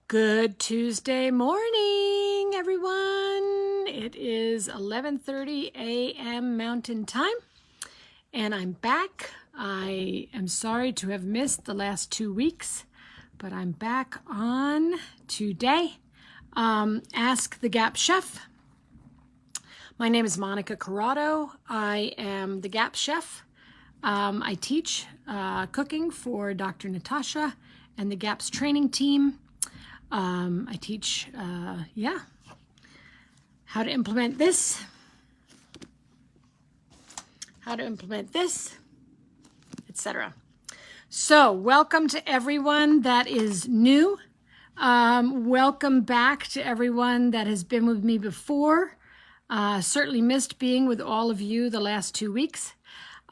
Good Tuesday morning, everyone. It is 11:30 a.m. Mountain Time, and I'm back. I am sorry to have missed the last 2 weeks, but I'm back on today. Ask the Gap Chef. My name is Monica Corrado. I am the Gap Chef. I teach cooking for Dr. Natasha and the Gap's training team. I teach, how to implement this, etc. So welcome to everyone that is new. Welcome back to everyone that has been with me before. Certainly missed being with all of you the last 2 weeks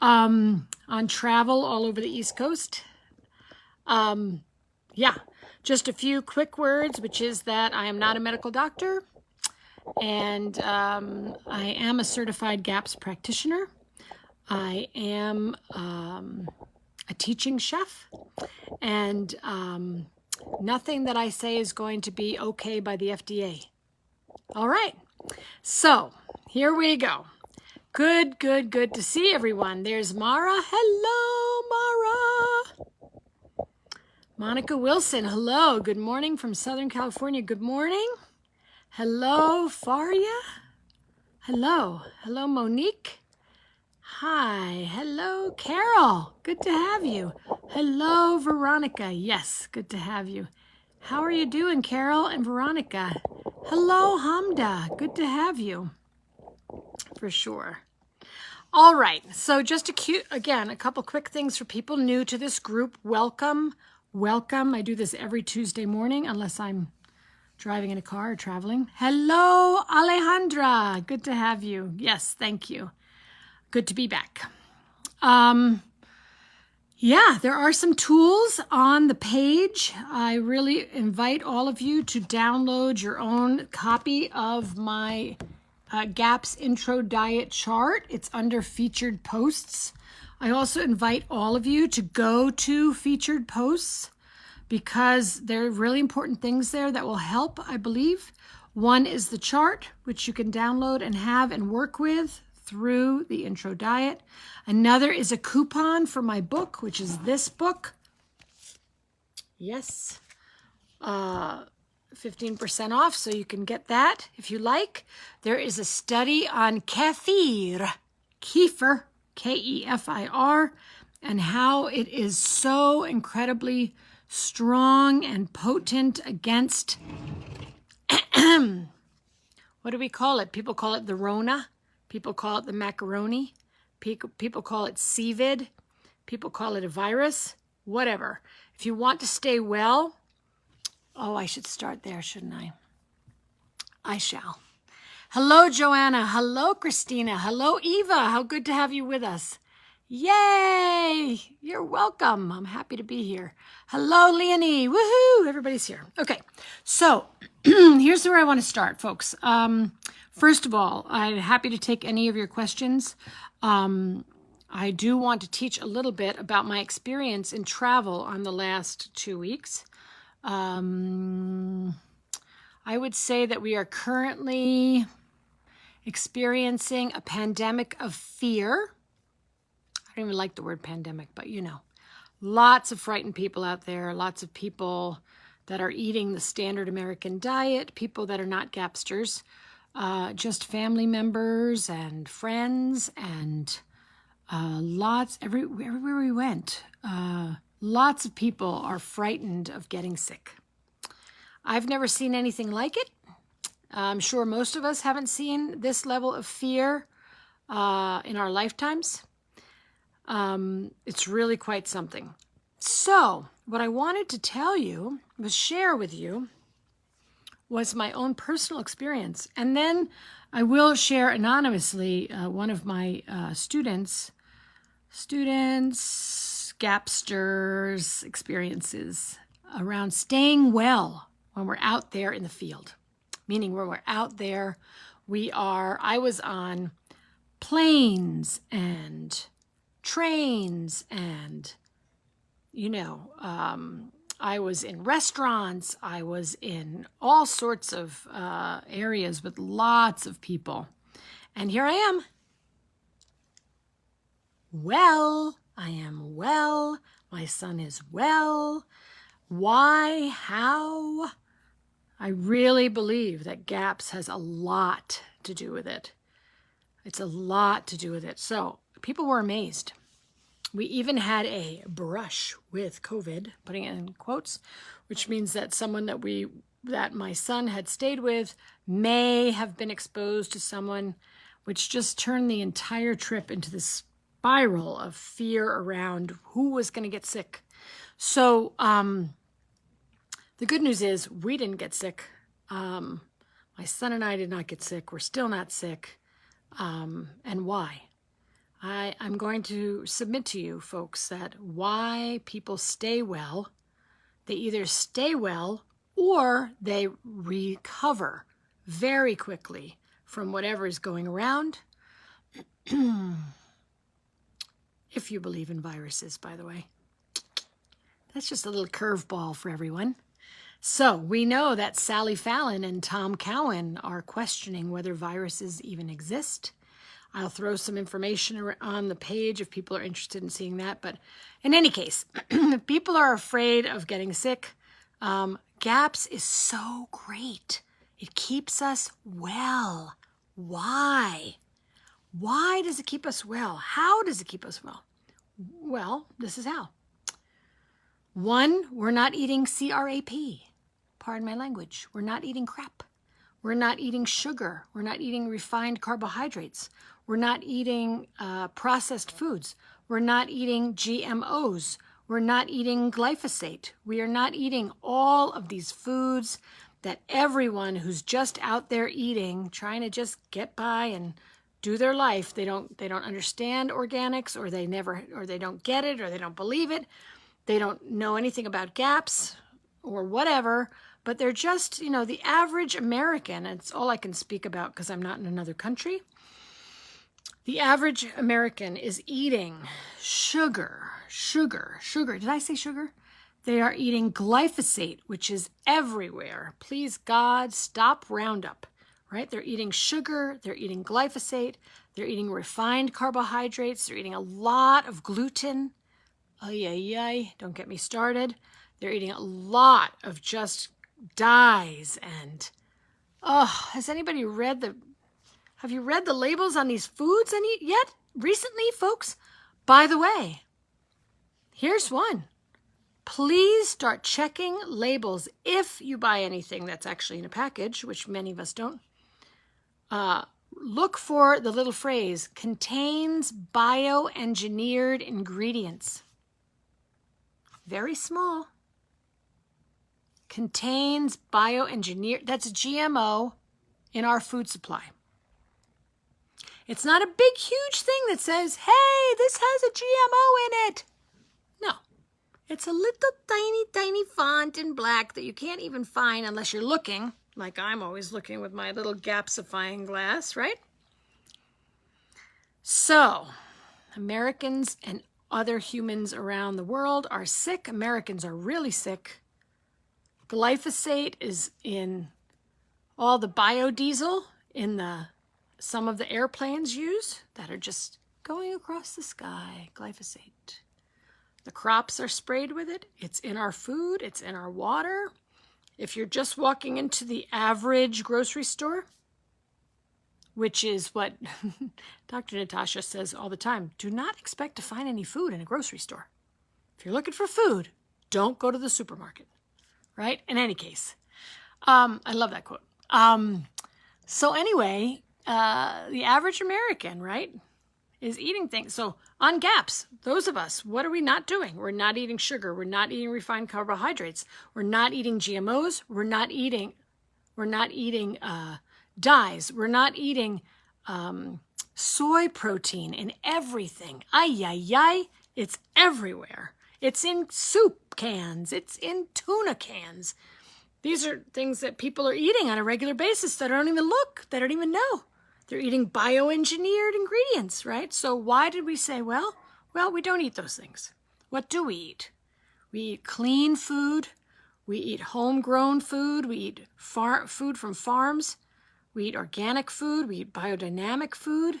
on travel all over the East Coast. Just a few quick words, which is that I am not a medical doctor, and I am a certified GAPS practitioner. I am a teaching chef, and nothing that I say is going to be okay by the FDA. All right, so here we go. Good to see everyone. There's Mara. Hello, Mara. Monica Wilson, hello. Good morning from Southern California. Good morning. Hello, Faria. Hello. Hello, Monique. Hi. Hello, Carol. Good to have you. Hello, Veronica. Yes, good to have you. How are you doing, Carol and Veronica? Hello, Hamda. Good to have you. For sure. All right. So just a couple quick things for people new to this group. Welcome. I do this every Tuesday morning, unless I'm driving in a car or traveling. Hello, Alejandra. Good to have you. Yes, thank you. Good to be back. There are some tools on the page. I really invite all of you to download your own copy of my GAPS Intro Diet Chart. It's under Featured Posts. I also invite all of you to go to Featured Posts because there are really important things there that will help, I believe. One is the chart, which you can download and have and work with through the Intro Diet. Another is a coupon for my book, which is this book. Yes. 15% off, so you can get that if you like. There is a study on kefir, K-E-F-I-R, and how it is so incredibly strong and potent against, what do we call it? People call it the Rona. People call it the macaroni. People call it CVID. People call it a virus. Whatever. If you want to stay well, I should start there, shouldn't I? I shall. Hello, Joanna. Hello, Christina. Hello, Eva. How good to have you with us. Yay! You're welcome. I'm happy to be here. Hello, Leonie. Woohoo! Everybody's here. Okay, so here's where I want to start, folks. First of all, I'm happy to take any of your questions. I do want to teach a little bit about my experience in travel on the last 2 weeks. I would say that we are currently experiencing a pandemic of fear. I don't even like the word pandemic, but lots of frightened people out there, lots of people that are eating the standard American diet, people that are not Gapsters, just family members and friends, and everywhere we went. Lots of people are frightened of getting sick. I've never seen anything like it. I'm sure most of us haven't seen this level of fear in our lifetimes. It's really quite something. So what I wanted to share with you was my own personal experience. And then I will share anonymously one of my students, Gapsters experiences around staying well when we're out there in the field. Meaning when we're out there, I was on planes and trains and I was in restaurants. I was in all sorts of areas with lots of people. And here I am. Well, I am well. My son is well. Why? How? I really believe that GAPS has a lot to do with it. It's a lot to do with it. So people were amazed. We even had a brush with COVID, putting it in quotes, which means that someone that my son had stayed with may have been exposed to someone, which just turned the entire trip into this spiral of fear around who was going to get sick. So the good news is we didn't get sick. My son and I did not get sick. We're still not sick. And why? I'm going to submit to you folks that why people stay well, they either stay well or they recover very quickly from whatever is going around. If you believe in viruses, by the way. That's just a little curveball for everyone. So we know that Sally Fallon and Tom Cowan are questioning whether viruses even exist. I'll throw some information on the page if people are interested in seeing that. But in any case, if people are afraid of getting sick, GAPS is so great. It keeps us well. Why? Why does it keep us well? How does it keep us well? Well, this is how. 1, we're not eating CRAP. Pardon my language. We're not eating crap. We're not eating sugar. We're not eating refined carbohydrates. We're not eating processed foods. We're not eating GMOs. We're not eating glyphosate. We are not eating all of these foods that everyone who's just out there eating, trying to just get by and do their life, they don't understand organics, or they don't get it, or they don't believe it. They don't know anything about GAPS or whatever, but they're just, the average American, and it's all I can speak about because I'm not in another country. The average American is eating sugar. Did I say sugar? They are eating glyphosate, which is everywhere. Please, God, stop Roundup, right? They're eating sugar. They're eating glyphosate. They're eating refined carbohydrates. They're eating a lot of gluten. Don't get me started. They're eating a lot of just dyes and, have you read the labels on these foods yet? Recently, folks? By the way, here's one. Please start checking labels if you buy anything that's actually in a package, which many of us don't. Look for the little phrase, contains bioengineered ingredients. Very small. Contains bioengineered, that's GMO in our food supply. It's not a big, huge thing that says, hey, this has a GMO in it. No, it's a little tiny, tiny font in black that you can't even find unless you're looking, like I'm always looking with my little gapsifying glass, right? So, Americans and other humans around the world are sick. Americans are really sick. Glyphosate is in all the biodiesel in some of the airplanes use that are just going across the sky. Glyphosate. The crops are sprayed with it. It's in our food. It's in our water. If you're just walking into the average grocery store, which is what Dr. Natasha says all the time, do not expect to find any food in a grocery store. If you're looking for food, don't go to the supermarket, right? In any case, I love that quote. So anyway, the average American, right, is eating things. So on GAPS, those of us, what are we not doing? We're not eating sugar. We're not eating refined carbohydrates. We're not eating GMOs. We're not eating dyes. We're not eating soy protein in everything. It's everywhere. It's in soup cans. It's in tuna cans. These are things that people are eating on a regular basis that don't even look, that don't even know. They're eating bioengineered ingredients, right? So why did we say, well, we don't eat those things? What do we eat? We eat clean food. We eat homegrown food. We eat food from farms. We eat organic food. We eat biodynamic food.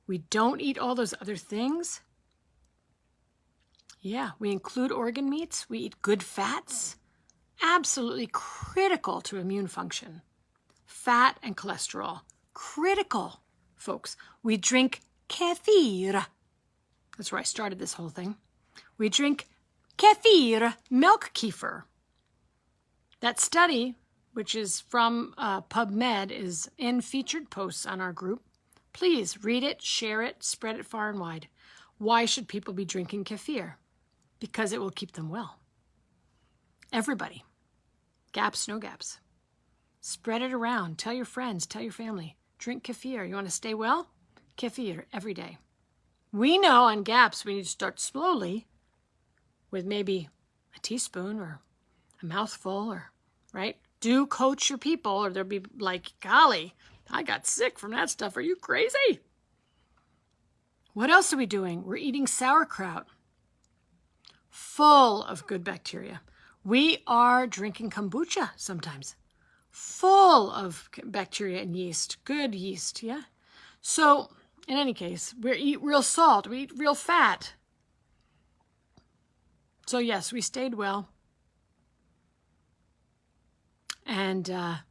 We don't eat all those other things. Yeah, we include organ meats. We eat good fats. Absolutely critical to immune function. Fat and cholesterol. Critical, folks. We drink kefir. That's where I started this whole thing. We drink kefir, milk kefir. That study, which is from PubMed, is in featured posts on our group. Please read it, share it, spread it far and wide. Why should people be drinking kefir? Because it will keep them well. Everybody. Gaps, no gaps. Spread it around. Tell your friends, tell your family. Drink kefir. You want to stay well? Kefir every day. We know on gaps we need to start slowly with maybe a teaspoon or a mouthful, or, right? Do coach your people, or they'll be like, golly, I got sick from that stuff. Are you crazy? What else are we doing? We're eating sauerkraut, full of good bacteria. We are drinking kombucha sometimes, full of bacteria and yeast, good yeast, yeah? So, in any case, we eat real salt, we eat real fat. So yes, we stayed well. And I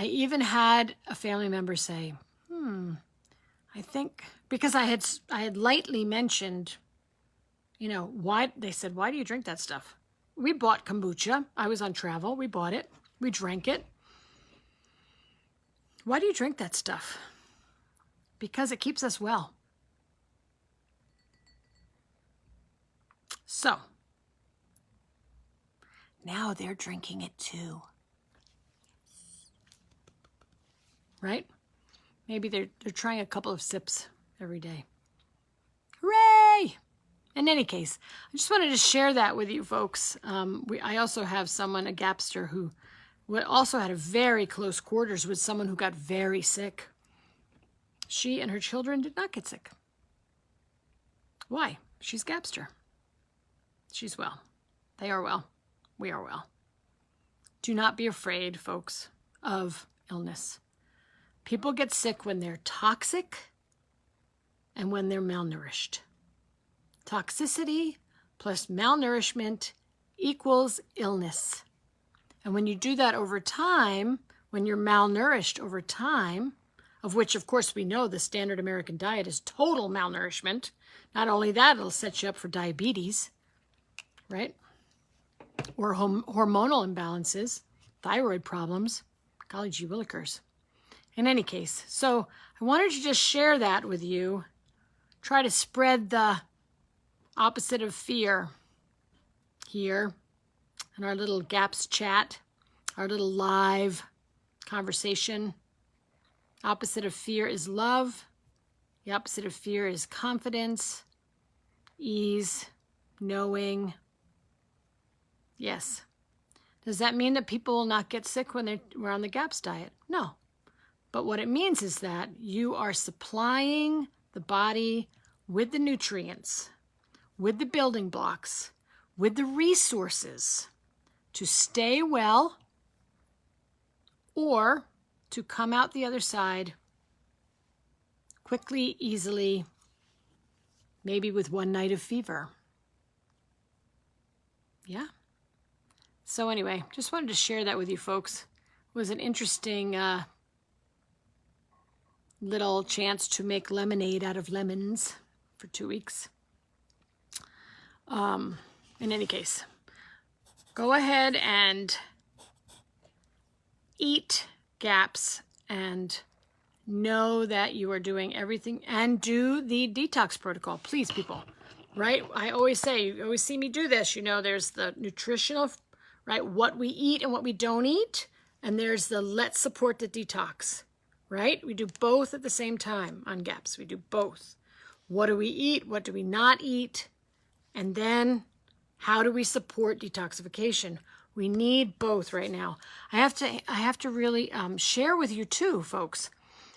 even had a family member say, I think, because I had lightly mentioned, why, they said, why do you drink that stuff? We bought kombucha. I was on travel. We bought it. We drank it. Why do you drink that stuff? Because it keeps us well. So, now they're drinking it too. Right? Maybe they're trying a couple of sips every day. Hooray! In any case, I just wanted to share that with you folks. I also have someone, a Gapster, who also had a very close quarters with someone who got very sick. She and her children did not get sick. Why? She's Gapster. She's well. They are well. We are well. Do not be afraid, folks, of illness. People get sick when they're toxic and when they're malnourished. Toxicity plus malnourishment equals illness. And when you do that over time, when you're malnourished over time, of which, of course, we know the standard American diet is total malnourishment. Not only that, it'll set you up for diabetes, right? Or hormonal imbalances, thyroid problems, golly gee willikers. In any case, so I wanted to just share that with you. Try to spread the opposite of fear here in our little Gaps chat, our little live conversation. Opposite of fear is love. The opposite of fear is confidence, ease, knowing. Yes. Does that mean that people will not get sick when we're on the GAPS diet? No. But what it means is that you are supplying the body with the nutrients, with the building blocks, with the resources to stay well or to come out the other side quickly, easily, maybe with one night of fever. Yeah. So anyway, just wanted to share that with you folks. It was an interesting little chance to make lemonade out of lemons for 2 weeks. In any case, go ahead and eat GAPS and know that you are doing everything, and do the detox protocol. Please, people, right? I always say, you always see me do this, there's the nutritional, right? What we eat and what we don't eat. And there's the let's support the detox, right? We do both at the same time on GAPS. We do both. What do we eat? What do we not eat? And then how do we support detoxification? We need both right now. I have to really share with you too, folks.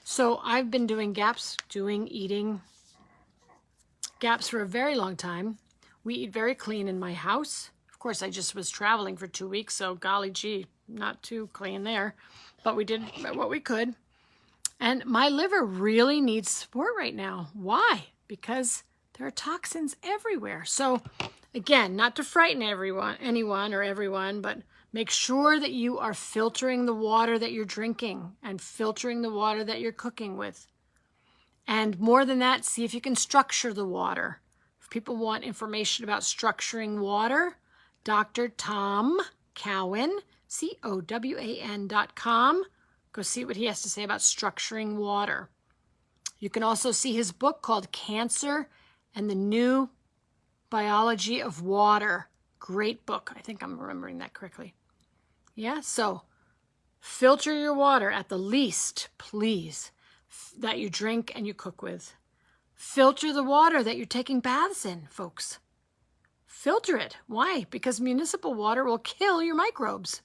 So I've been doing GAPS, eating GAPS for a very long time. We eat very clean in my house. Of course, I just was traveling for 2 weeks, so golly gee, not too clean there. But we did what we could. And my liver really needs support right now. Why? Because there are toxins everywhere. So again, not to frighten anyone, but make sure that you are filtering the water that you're drinking and filtering the water that you're cooking with. And more than that, see if you can structure the water. If people want information about structuring water, Dr. Tom Cowan, COWAN.com. Go see what he has to say about structuring water. You can also see his book called Cancer and the New Biology of Water. Great book. I think I'm remembering that correctly. Yeah, so filter your water at the least, please, that you drink and you cook with. Filter the water that you're taking baths in, folks. Filter it. Why? Because municipal water will kill your microbes.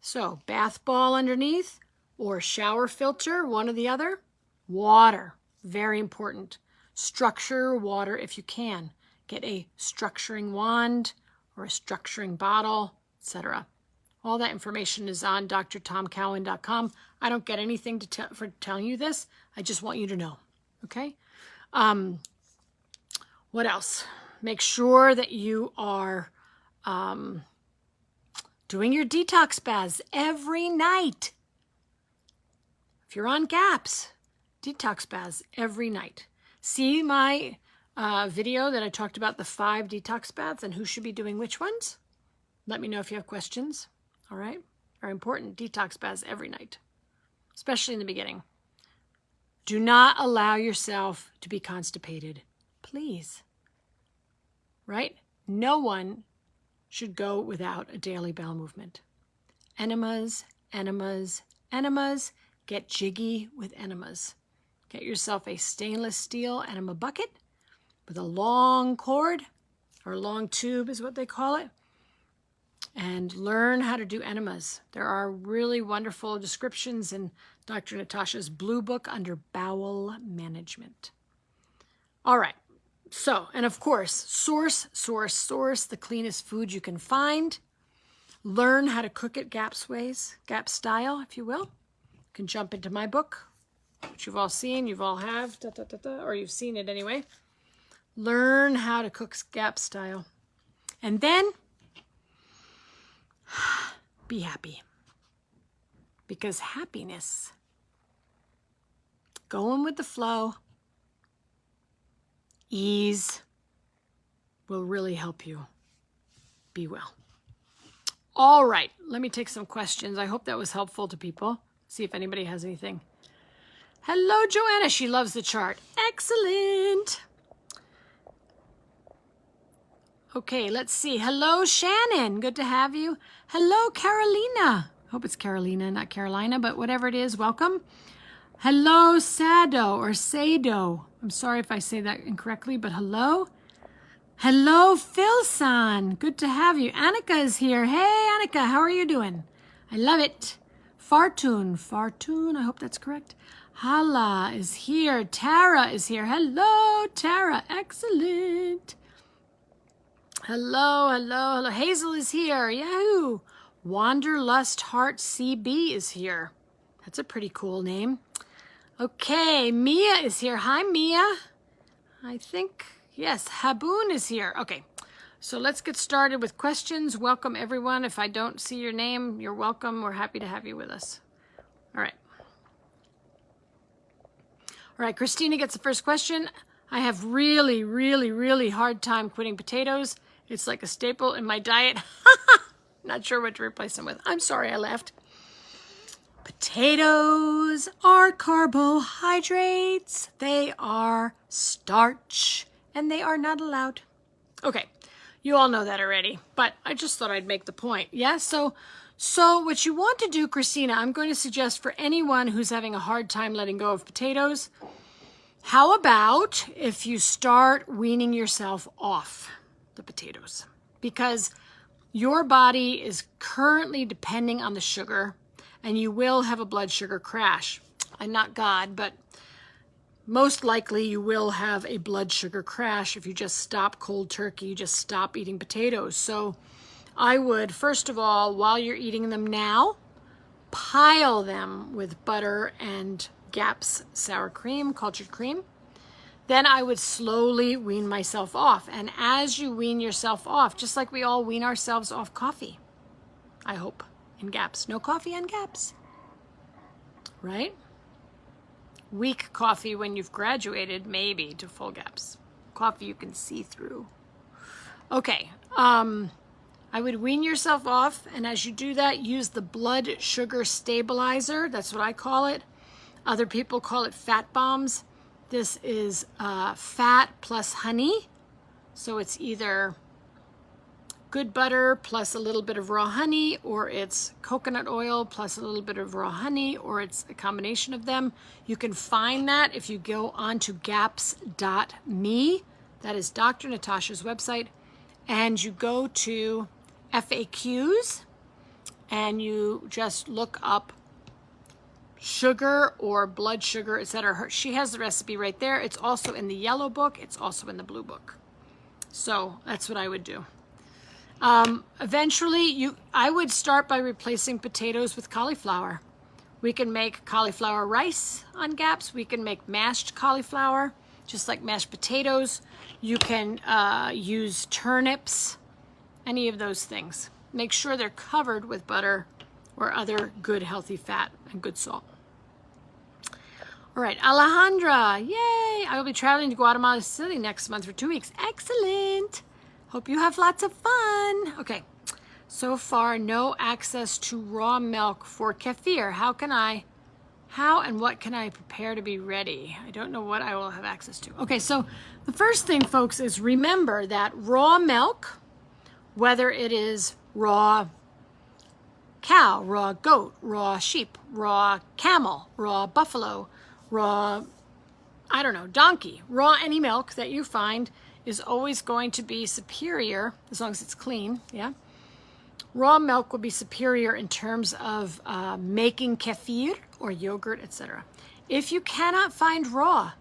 So, bath ball underneath or shower filter, one or the other. Water, very important. Structure water if you can. Get a structuring wand or a structuring bottle, etc. All that information is on drtomcowan.com. I don't get anything for telling you this. I just want you to know, okay? What else? Make sure that you are doing your detox baths every night. If you're on GAPS, detox baths every night. See my video that I talked about the 5 detox baths and who should be doing which ones? Let me know if you have questions. All right? Very important. Detox baths every night, especially in the beginning. Do not allow yourself to be constipated. Please. Right? No one should go without a daily bowel movement. Enemas, enemas, enemas. Get jiggy with enemas. Get yourself a stainless steel enema bucket with a long cord, or long tube is what they call it, and learn how to do enemas. There are really wonderful descriptions in Dr. Natasha's blue book under bowel management. All right. So, and of course, source the cleanest food you can find. Learn how to cook it GAPS ways, GAPS style, if you will. You can jump into my book, which you've all seen, or you've seen it anyway. Learn how to cook GAPS style. And then, be happy. Because happiness, going with the flow, ease will really help you be well. All right, let me take some questions. I hope that was helpful to people. See if anybody has anything. Hello, Joanna. She loves the chart. Excellent. Okay, let's see. Hello, Shannon. Good to have you. Hello, Carolina. Hope it's Carolina, not Carolina, but whatever it is, welcome. Hello, Sado or Sado. I'm sorry if I say that incorrectly, but hello. Hello, Philson. Good to have you. Annika is here. Hey, Annika, how are you doing? I love it. Fartun, I hope that's correct. Hala is here. Tara is here. Hello, Tara. Excellent. Hello. Hazel is here. Yahoo. Wanderlust Heart CB is here. That's a pretty cool name. Okay, Mia is here. Hi, Mia. I think, yes, Haboon is here. Okay, so let's get started with questions. Welcome, everyone. If I don't see your name, you're welcome. We're happy to have you with us. All right. All right, Christina gets the first question. I have really hard time quitting potatoes. It's like a staple in my diet. Not sure what to replace them with. I'm sorry I laughed. Potatoes are carbohydrates. They are starch, and they are not allowed. Okay, you all know that already, but I just thought I'd make the point. Yeah, so what you want to do, Christina, I'm going to suggest for anyone who's having a hard time letting go of potatoes, how about if you start weaning yourself off the potatoes? Because your body is currently depending on the sugar, and you will have a blood sugar crash. I'm not God, but most likely you will have a blood sugar crash if you just stop cold turkey, you just stop eating potatoes. So I would, first of all, while you're eating them now, pile them with butter and GAPS sour cream, cultured cream. Then I would slowly wean myself off. And as you wean yourself off, just like we all wean ourselves off coffee, I hope, in GAPS. No coffee on GAPS, right? Weak coffee when you've graduated, maybe, to full GAPS. Coffee you can see through. Okay, I would wean yourself off, and as you do that, use the blood sugar stabilizer. That's what I call it. Other people call it fat bombs. This is fat plus honey. So it's either good butter plus a little bit of raw honey, or it's coconut oil plus a little bit of raw honey, or it's a combination of them. You can find that if you go onto gaps.me. That is Dr. Natasha's website. And you go to FAQs and you just look up sugar or blood sugar, etc. She has the recipe right there. It's also in the yellow book. It's also in the blue book. So that's what I would do. Eventually, I would start by replacing potatoes with cauliflower. We can make cauliflower rice on GAPS. We can make mashed cauliflower, just like mashed potatoes. You can use turnips, any of those things. Make sure they're covered with butter or other good healthy fat and good salt. All right, Alejandra, yay! I will be traveling to Guatemala City next month for 2 weeks. Excellent! Hope you have lots of fun. Okay, so far no access to raw milk for kefir. How and what can I prepare to be ready? I don't know what I will have access to. Okay, so the first thing, folks, is remember that raw milk, whether it is raw cow, raw goat, raw sheep, raw camel, raw buffalo, raw, I don't know, donkey, raw any milk that you find is always going to be superior, as long as it's clean, yeah? Raw milk will be superior in terms of making kefir or yogurt, etc. If you cannot find raw,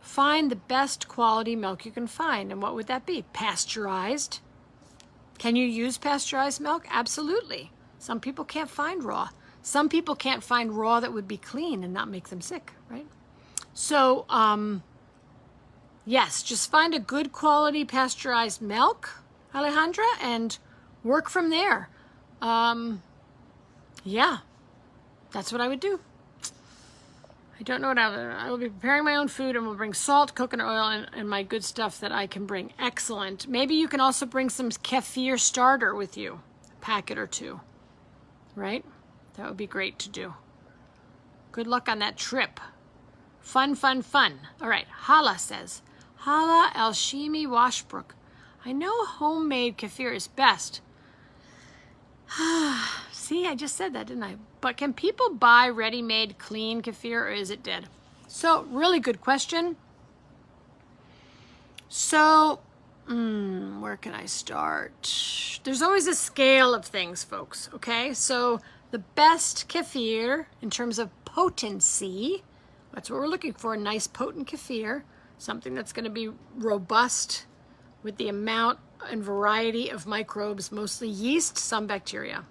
find the best quality milk you can find. And what would that be? Pasteurized. Can you use pasteurized milk? Absolutely. Some people can't find raw. Some people can't find raw that would be clean and not make them sick, right? So, yes, just find a good quality pasteurized milk, Alejandra, and work from there. Yeah, that's what I would do. I don't know what I will be preparing my own food and will bring salt, coconut oil, and my good stuff that I can bring. Excellent. Maybe you can also bring some kefir starter with you, a packet or two, right? That would be great to do. Good luck on that trip. Fun, fun, fun. All right, Hala says, Hala Elshimi Washbrook. I know homemade kefir is best. See, I just said that, didn't I? But can people buy ready-made clean kefir, or is it dead? So, really good question. So, where can I start? There's always a scale of things, folks, okay? So, the best kefir, in terms of potency, that's what we're looking for, a nice potent kefir, something that's going to be robust with the amount and variety of microbes, mostly yeast, some bacteria.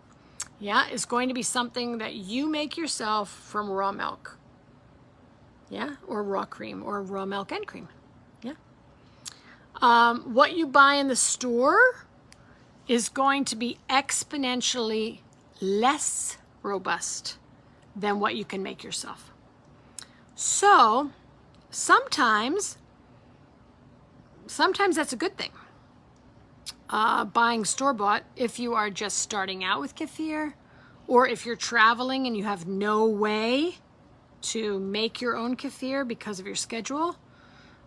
Yeah, is going to be something that you make yourself from raw milk. Yeah, or raw cream, or raw milk and cream. Yeah. What you buy in the store is going to be exponentially less robust than what you can make yourself. So, sometimes that's a good thing. Buying store-bought, if you are just starting out with kefir, or if you're traveling and you have no way to make your own kefir because of your schedule,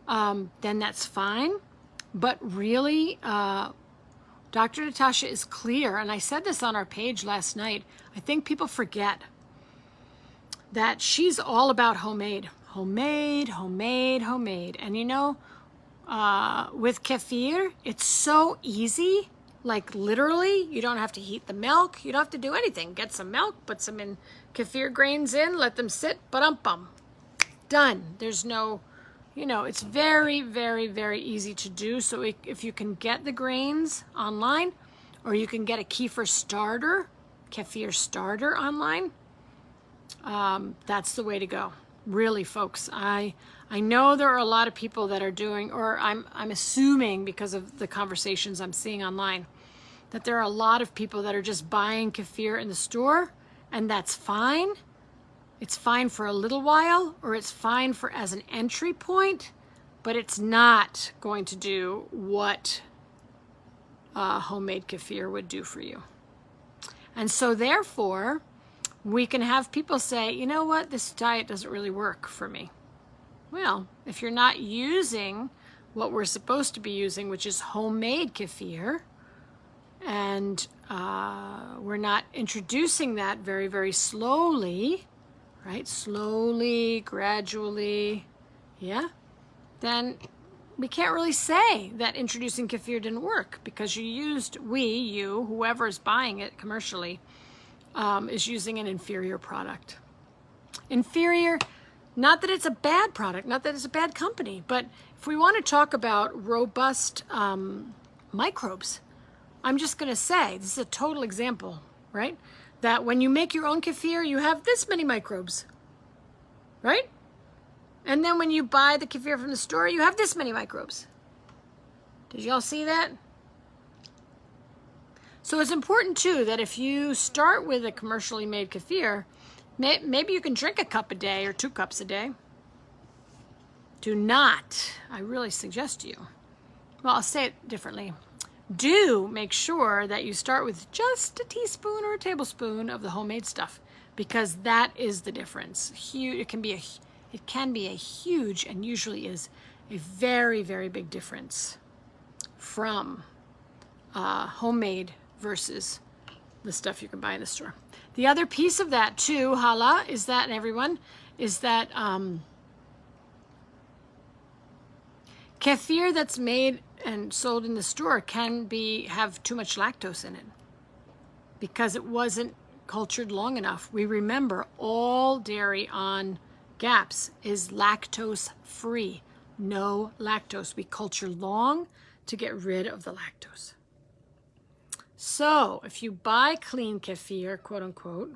then that's fine. But really, Dr. Natasha is clear, and I said this on our page last night. I think people forget that she's all about homemade. Homemade, homemade, homemade. And you know, with kefir, it's so easy. Like literally, you don't have to heat the milk. You don't have to do anything. Get some milk, put some kefir grains in, let them sit, ba-dum-bum. Done. There's no you know, it's very, very, very easy to do. So if you can get the grains online, or you can get a kefir starter online, that's the way to go. Really, folks, I know there are a lot of people that are doing, or I'm assuming because of the conversations I'm seeing online, that there are a lot of people that are just buying kefir in the store, and that's fine. It's fine for a little while, or it's fine for as an entry point, but it's not going to do what homemade kefir would do for you. And so therefore, we can have people say, you know what, this diet doesn't really work for me. Well, if you're not using what we're supposed to be using, which is homemade kefir, and we're not introducing that very, very slowly, right? Slowly, gradually, yeah, then we can't really say that introducing kefir didn't work, because you, whoever is buying it commercially, is using an inferior product. Inferior, not that it's a bad product, not that it's a bad company, but if we want to talk about robust microbes, I'm just going to say, this is a total example, right? That when you make your own kefir, you have this many microbes, right? And then when you buy the kefir from the store, you have this many microbes. Did y'all see that? So it's important too that if you start with a commercially made kefir, maybe you can drink a cup a day or 2 cups a day. Do not, I really suggest you, well, I'll say it differently. Do make sure that you start with just a teaspoon or a tablespoon of the homemade stuff, because that is the difference. It can be a huge, and usually is a very, very big difference from homemade versus the stuff you can buy in the store. The other piece of that too, hala, is that, everyone, is that kefir that's made and sold in the store can have too much lactose in it because it wasn't cultured long enough. We remember all dairy on GAPS is lactose free. No lactose. We culture long to get rid of the lactose. So if you buy clean kefir, quote unquote,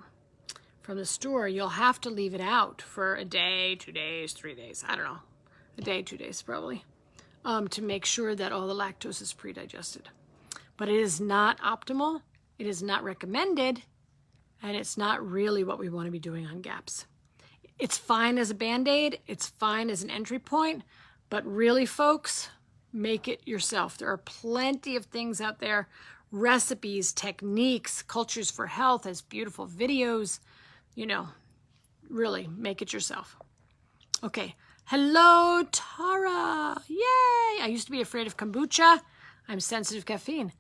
from the store, you'll have to leave it out for a day, 2 days, 3 days. I don't know. A day, 2 days probably. To make sure that all the lactose is pre-digested. But it is not optimal, it is not recommended, and it's not really what we want to be doing on GAPS. It's fine as a Band-Aid, it's fine as an entry point, but really, folks, make it yourself. There are plenty of things out there, recipes, techniques, Cultures for Health has beautiful videos, you know, really make it yourself. Okay. Hello, Tara. Yay! I used to be afraid of kombucha. I'm sensitive to caffeine.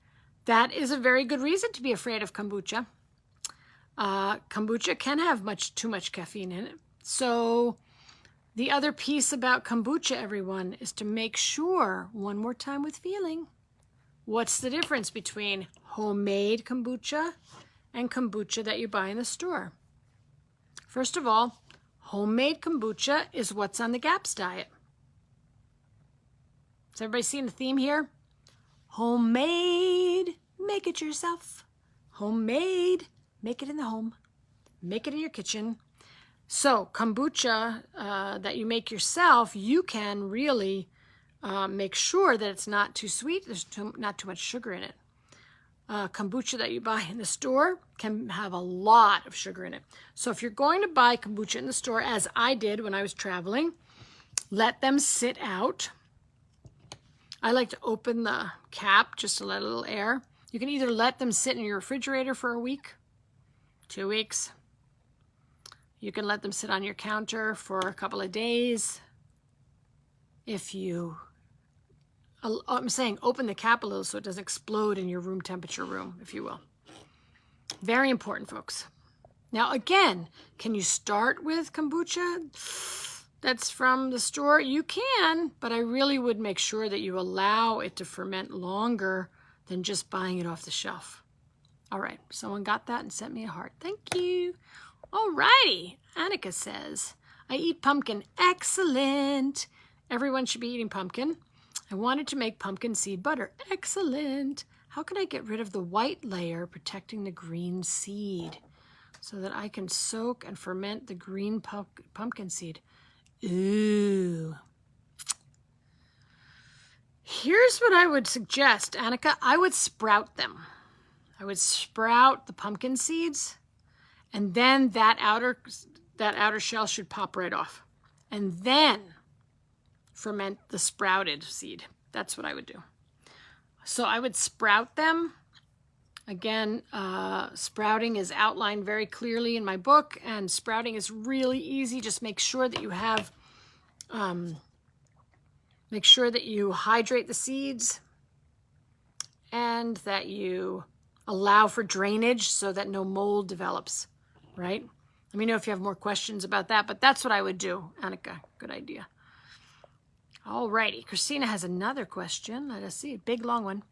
That is a very good reason to be afraid of kombucha. Kombucha can have too much caffeine in it. So the other piece about kombucha, everyone, is to make sure, one more time with feeling, what's the difference between homemade kombucha and kombucha that you buy in the store? First of all, homemade kombucha is what's on the GAPS diet. Is everybody seeing the theme here? Homemade, make it yourself. Homemade, make it in the home. Make it in your kitchen. So kombucha that you make yourself, you can really make sure that it's not too sweet. There's not too much sugar in it. Kombucha that you buy in the store can have a lot of sugar in it. So if you're going to buy kombucha in the store, as I did when I was traveling, let them sit out. I like to open the cap just to let a little air. You can either let them sit in your refrigerator for a week, 2 weeks. You can let them sit on your counter for a couple of days. I'm saying open the cap a little so it doesn't explode in your room temperature room, if you will. Very important, folks. Now, again, can you start with kombucha that's from the store? You can, but I really would make sure that you allow it to ferment longer than just buying it off the shelf. All right, someone got that and sent me a heart. Thank you. All righty. Annika says, I eat pumpkin. Excellent. Everyone should be eating pumpkin. I wanted to make pumpkin seed butter. Excellent. How can I get rid of the white layer protecting the green seed so that I can soak and ferment the green pumpkin seed? Ooh. Here's what I would suggest, Annika. I would sprout them. I would sprout the pumpkin seeds, and then that outer shell should pop right off. And then ferment the sprouted seed. That's what I would do. So I would sprout them. Again, sprouting is outlined very clearly in my book, and sprouting is really easy. Just make sure that you have, make sure that you hydrate the seeds and that you allow for drainage so that no mold develops, right? Let me know if you have more questions about that, but that's what I would do, Annika. Good idea. All righty. Christina has another question. Let us see. Big, long one.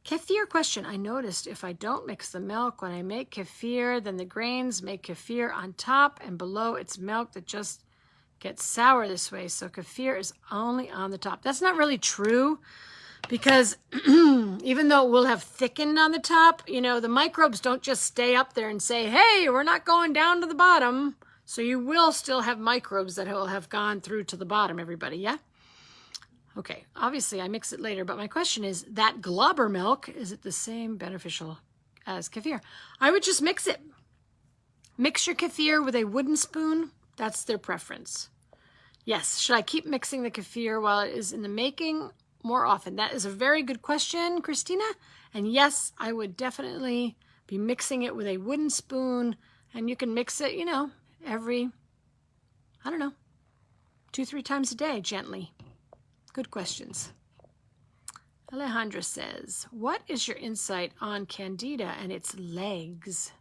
Kefir question. I noticed if I don't mix the milk when I make kefir, then the grains make kefir on top and below it's milk that just gets sour this way. So kefir is only on the top. That's not really true because even though it will have thickened on the top, you know, the microbes don't just stay up there and say, hey, we're not going down to the bottom. So you will still have microbes that will have gone through to the bottom, everybody, yeah? Okay, obviously I mix it later, but my question is, that globber milk, is it the same beneficial as kefir? I would just mix it. Mix your kefir with a wooden spoon. That's their preference. Yes, should I keep mixing the kefir while it is in the making more often? That is a very good question, Christina. And yes, I would definitely be mixing it with a wooden spoon, and you can mix it, you know, every, I don't know, 2-3 times a day, gently. Good questions. Alejandra says, what is your insight on Candida and its legs?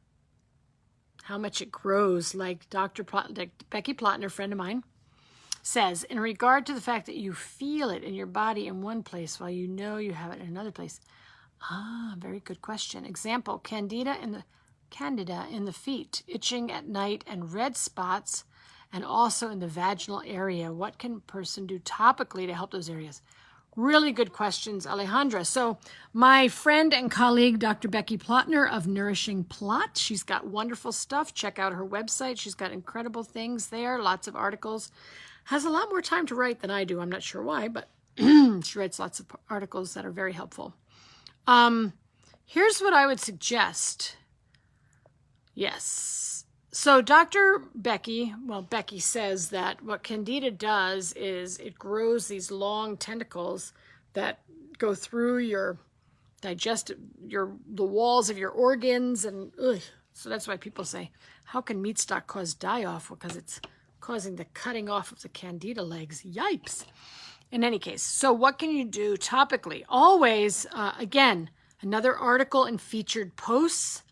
How much it grows, like Becky Plotner, friend of mine, says, in regard to the fact that you feel it in your body in one place while you know you have it in another place. Ah, very good question. Example, Candida in the feet, itching at night and red spots, and also in the vaginal area. What can a person do topically to help those areas? Really good questions, Alejandra. So my friend and colleague, Dr. Becky Plotner of Nourishing Plot, she's got wonderful stuff. Check out her website. She's got incredible things there, lots of articles. Has a lot more time to write than I do. I'm not sure why, but she writes lots of articles that are very helpful. Here's what I would suggest. Yes. So Dr. Becky, Becky says that what Candida does is it grows these long tentacles that go through your the walls of your organs, and so that's why people say, how can meat stock cause die-off? Because it's causing the cutting off of the Candida legs. Yipes. In any case, so what can you do topically? Always, again, another article and featured posts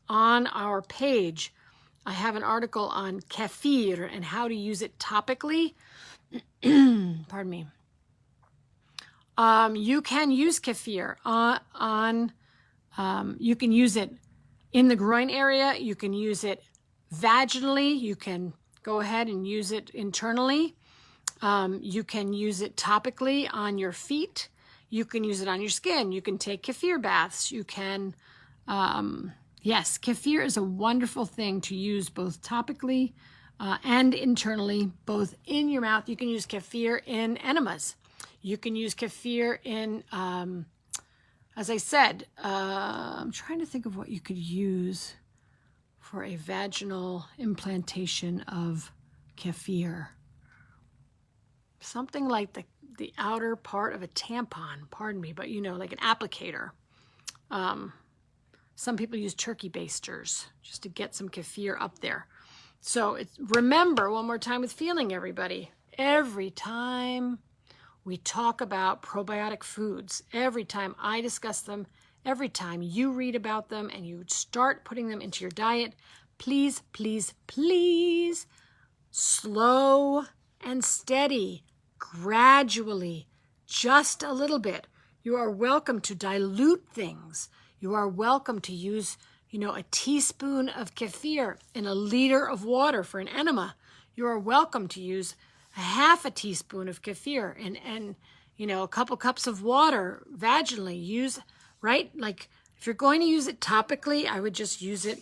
on our page. I have an article on kefir and how to use it topically. Pardon me. You can use kefir you can use it in the groin area. You can use it vaginally. You can go ahead and use it internally. You can use it topically on your feet. You can use it on your skin. You can take kefir baths. You can... Yes, kefir is a wonderful thing to use both topically and internally, both in your mouth. You can use kefir in enemas. You can use kefir in, as I said, I'm trying to think of what you could use for a vaginal implantation of kefir. Something like the outer part of a tampon, pardon me, but you know, like an applicator. Some people use turkey basters just to get some kefir up there. So remember, one more time with feeling, everybody. Every time we talk about probiotic foods, every time I discuss them, every time you read about them and you start putting them into your diet, please, please, please, slow and steady, gradually, just a little bit. You are welcome to dilute things. You are welcome to use, a teaspoon of kefir in a liter of water for an enema. You are welcome to use a half a teaspoon of kefir, and you know, a couple cups of water vaginally. Use, right? Like if you're going to use it topically, I would just use it.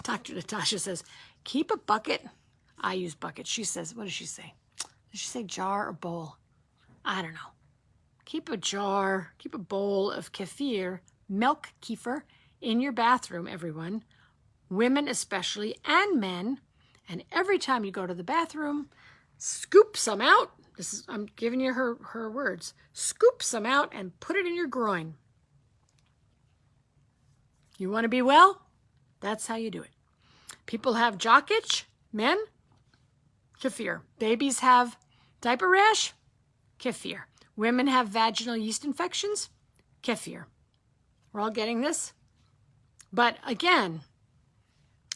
Dr. Natasha says, keep a bucket. I use bucket. She says, what does she say? Does she say jar or bowl? I don't know. Keep a jar, keep a bowl of kefir, milk kefir, in your bathroom, everyone. Women especially, and men. And every time you go to the bathroom, scoop some out. I'm giving you her words. Scoop some out and put it in your groin. You want to be well? That's how you do it. People have jock itch, men, kefir. Babies have diaper rash, kefir. Women have vaginal yeast infections, kefir. We're all getting this? But again,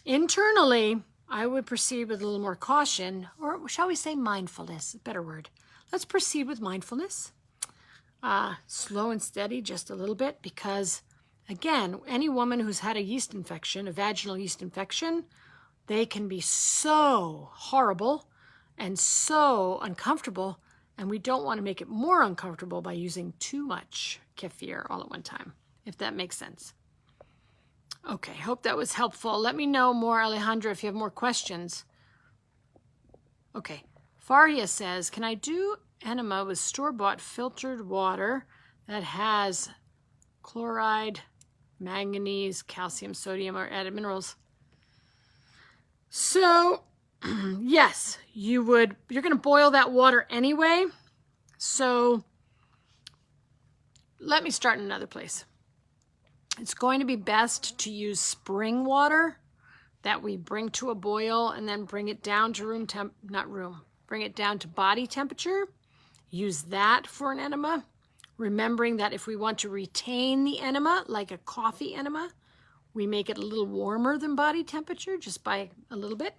internally, I would proceed with a little more caution, or shall we say mindfulness, a better word. Let's proceed with mindfulness. Slow and steady just a little bit, because again, any woman who's had a yeast infection, a vaginal yeast infection, they can be so horrible and so uncomfortable, and we don't want to make it more uncomfortable by using too much kefir all at one time, if that makes sense. Okay, hope that was helpful. Let me know more, Alejandra, if you have more questions. Okay, Faria says, can I do enema with store-bought filtered water that has chloride, manganese, calcium, sodium, or added minerals? So, yes, you're going to boil that water anyway. So, let me start in another place. It's going to be best to use spring water that we bring to a boil and then bring it down to bring it down to body temperature. Use that for an enema. Remembering that if we want to retain the enema, like a coffee enema, we make it a little warmer than body temperature, just by a little bit.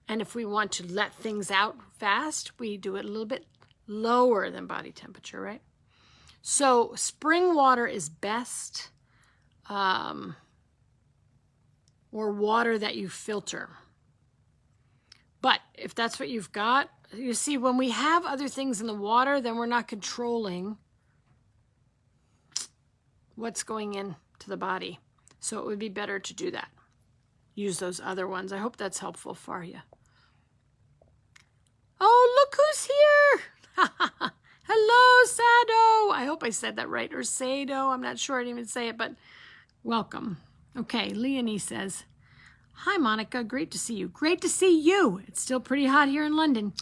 And if we want to let things out fast, we do it a little bit lower than body temperature, right? So spring water is best. Or water that you filter. But if that's what you've got, you see, when we have other things in the water, then we're not controlling what's going into the body. So it would be better to do that. Use those other ones. I hope that's helpful for you. Oh, look who's here! Hello, Sado! I hope I said that right, or Sado. I'm not sure I didn't even say it, but welcome. Okay, Leonie says, hi, Monica. Great to see you. Great to see you. It's still pretty hot here in London.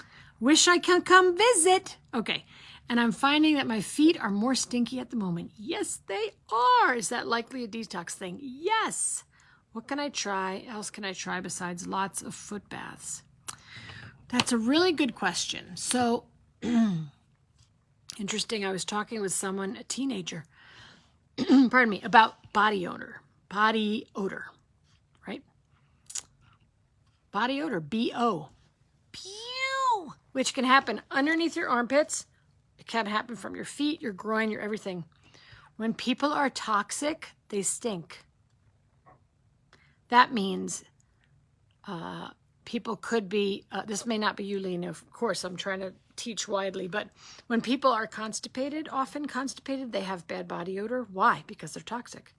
Wish I could come visit. Okay, and I'm finding that my feet are more stinky at the moment. Yes, they are. Is that likely a detox thing? Yes. What can I try? Else can I try besides lots of foot baths? That's a really good question. So, interesting. I was talking with someone, a teenager, pardon me, about body odor, right? Body odor, B-O, pew, which can happen underneath your armpits. It can happen from your feet, your groin, your everything. When people are toxic, they stink. That means people could be, this may not be you, Lena, of course, I'm trying to teach widely, but when people are constipated, often constipated, they have bad body odor. Why? Because they're toxic.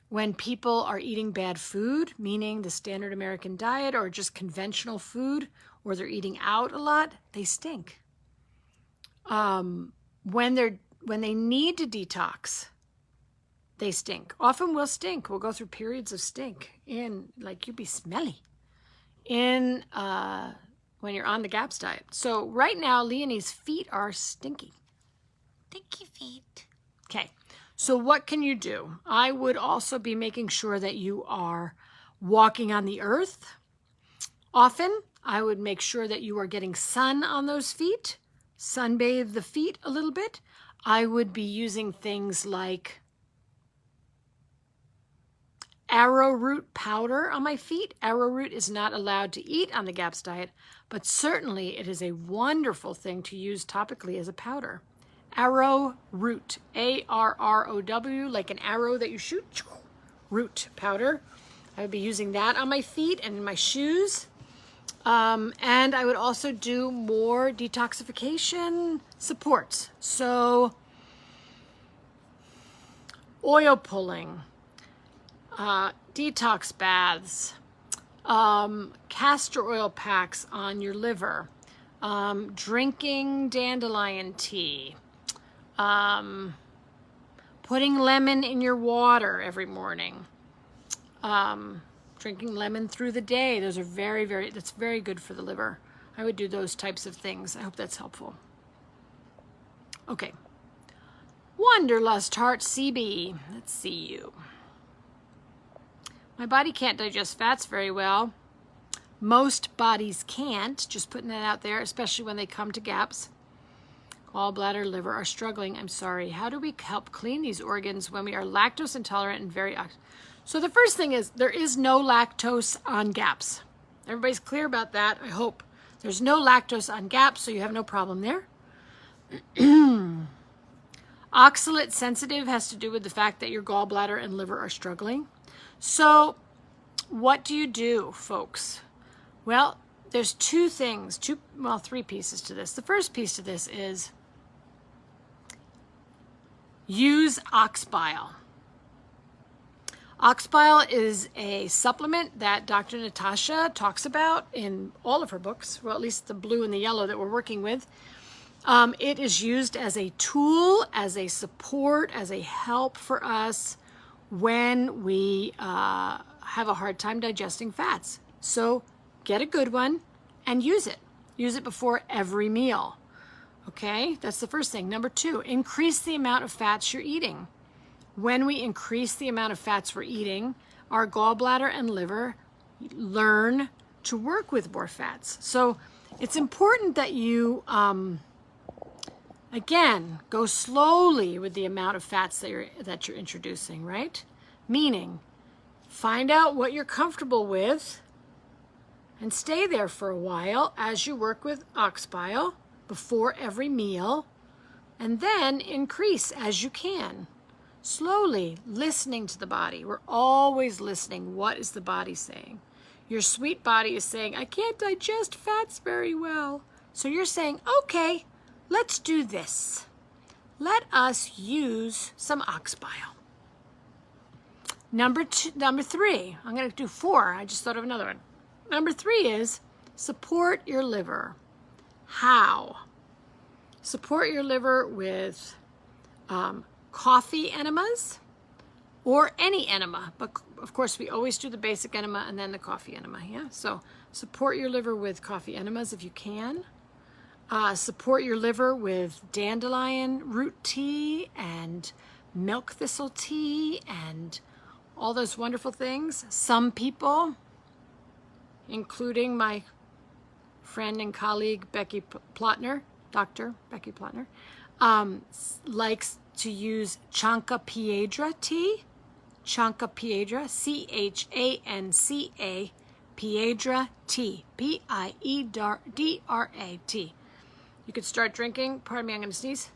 When people are eating bad food, meaning the standard American diet or just conventional food, or they're eating out a lot, they stink. When they need to detox, they stink. Often we'll stink. We'll go through periods of stink, like you'd be smelly when you're on the GAPS diet. So right now, Leonie's feet are stinky. Stinky feet. Okay, so what can you do? I would also be making sure that you are walking on the earth often. I would make sure that you are getting sun on those feet, sunbathe the feet a little bit. I would be using things like arrowroot powder on my feet. Arrowroot is not allowed to eat on the GAPS diet, but certainly it is a wonderful thing to use topically as a powder. Arrowroot, A-R-R-O-W, like an arrow that you shoot, root powder. I would be using that on my feet and in my shoes. And I would also do more detoxification supports. So oil pulling, detox baths, castor oil packs on your liver, drinking dandelion tea, putting lemon in your water every morning, drinking lemon through the day. Those are that's very good for the liver. I would do those types of things. I hope that's helpful. Okay. Wanderlust Heart CB. Let's see you. My body can't digest fats very well. Most bodies can't. Just putting that out there, especially when they come to gaps. Gallbladder, liver are struggling. I'm sorry. How do we help clean these organs when we are lactose intolerant and very... So the first thing is there is no lactose on gaps. Everybody's clear about that, I hope. There's no lactose on gaps, so you have no problem there. Oxalate sensitive has to do with the fact that your gallbladder and liver are struggling. So what do you do, folks? Well, there's three pieces to this. The first piece to this is use ox bile. Ox bile is a supplement that Dr. Natasha talks about in all of her books, well, at least the blue and the yellow that we're working with. It is used as a tool, as a support, as a help for us when we have a hard time digesting fats. So get a good one and use it. Use it before every meal. Okay, that's the first thing. Number 2, increase the amount of fats you're eating. When we increase the amount of fats we're eating, our gallbladder and liver learn to work with more fats. So it's important that you, again, go slowly with the amount of fats that you're introducing, right? Meaning, find out what you're comfortable with and stay there for a while as you work with ox bile before every meal, and then increase as you can. Slowly, listening to the body. We're always listening. What is the body saying? Your sweet body is saying, I can't digest fats very well. So you're saying, okay, let's do this. Let us use some ox bile. Number 3, I'm going to do 4. I just thought of another one. Number 3 is support your liver. How? Support your liver with coffee enemas or any enema, but of course we always do the basic enema and then the coffee enema. Yeah, so support your liver with coffee enemas if you can. Support your liver with dandelion root tea and milk thistle tea and all those wonderful things. Some people, including my friend and colleague Becky Plotner, Dr. Becky Plotner, likes to use Chanca Piedra tea. Chanca Piedra, C-H-A-N-C-A, Piedra tea, P-I-E-D-R-A tea. You could start drinking. Pardon me, I'm going to sneeze.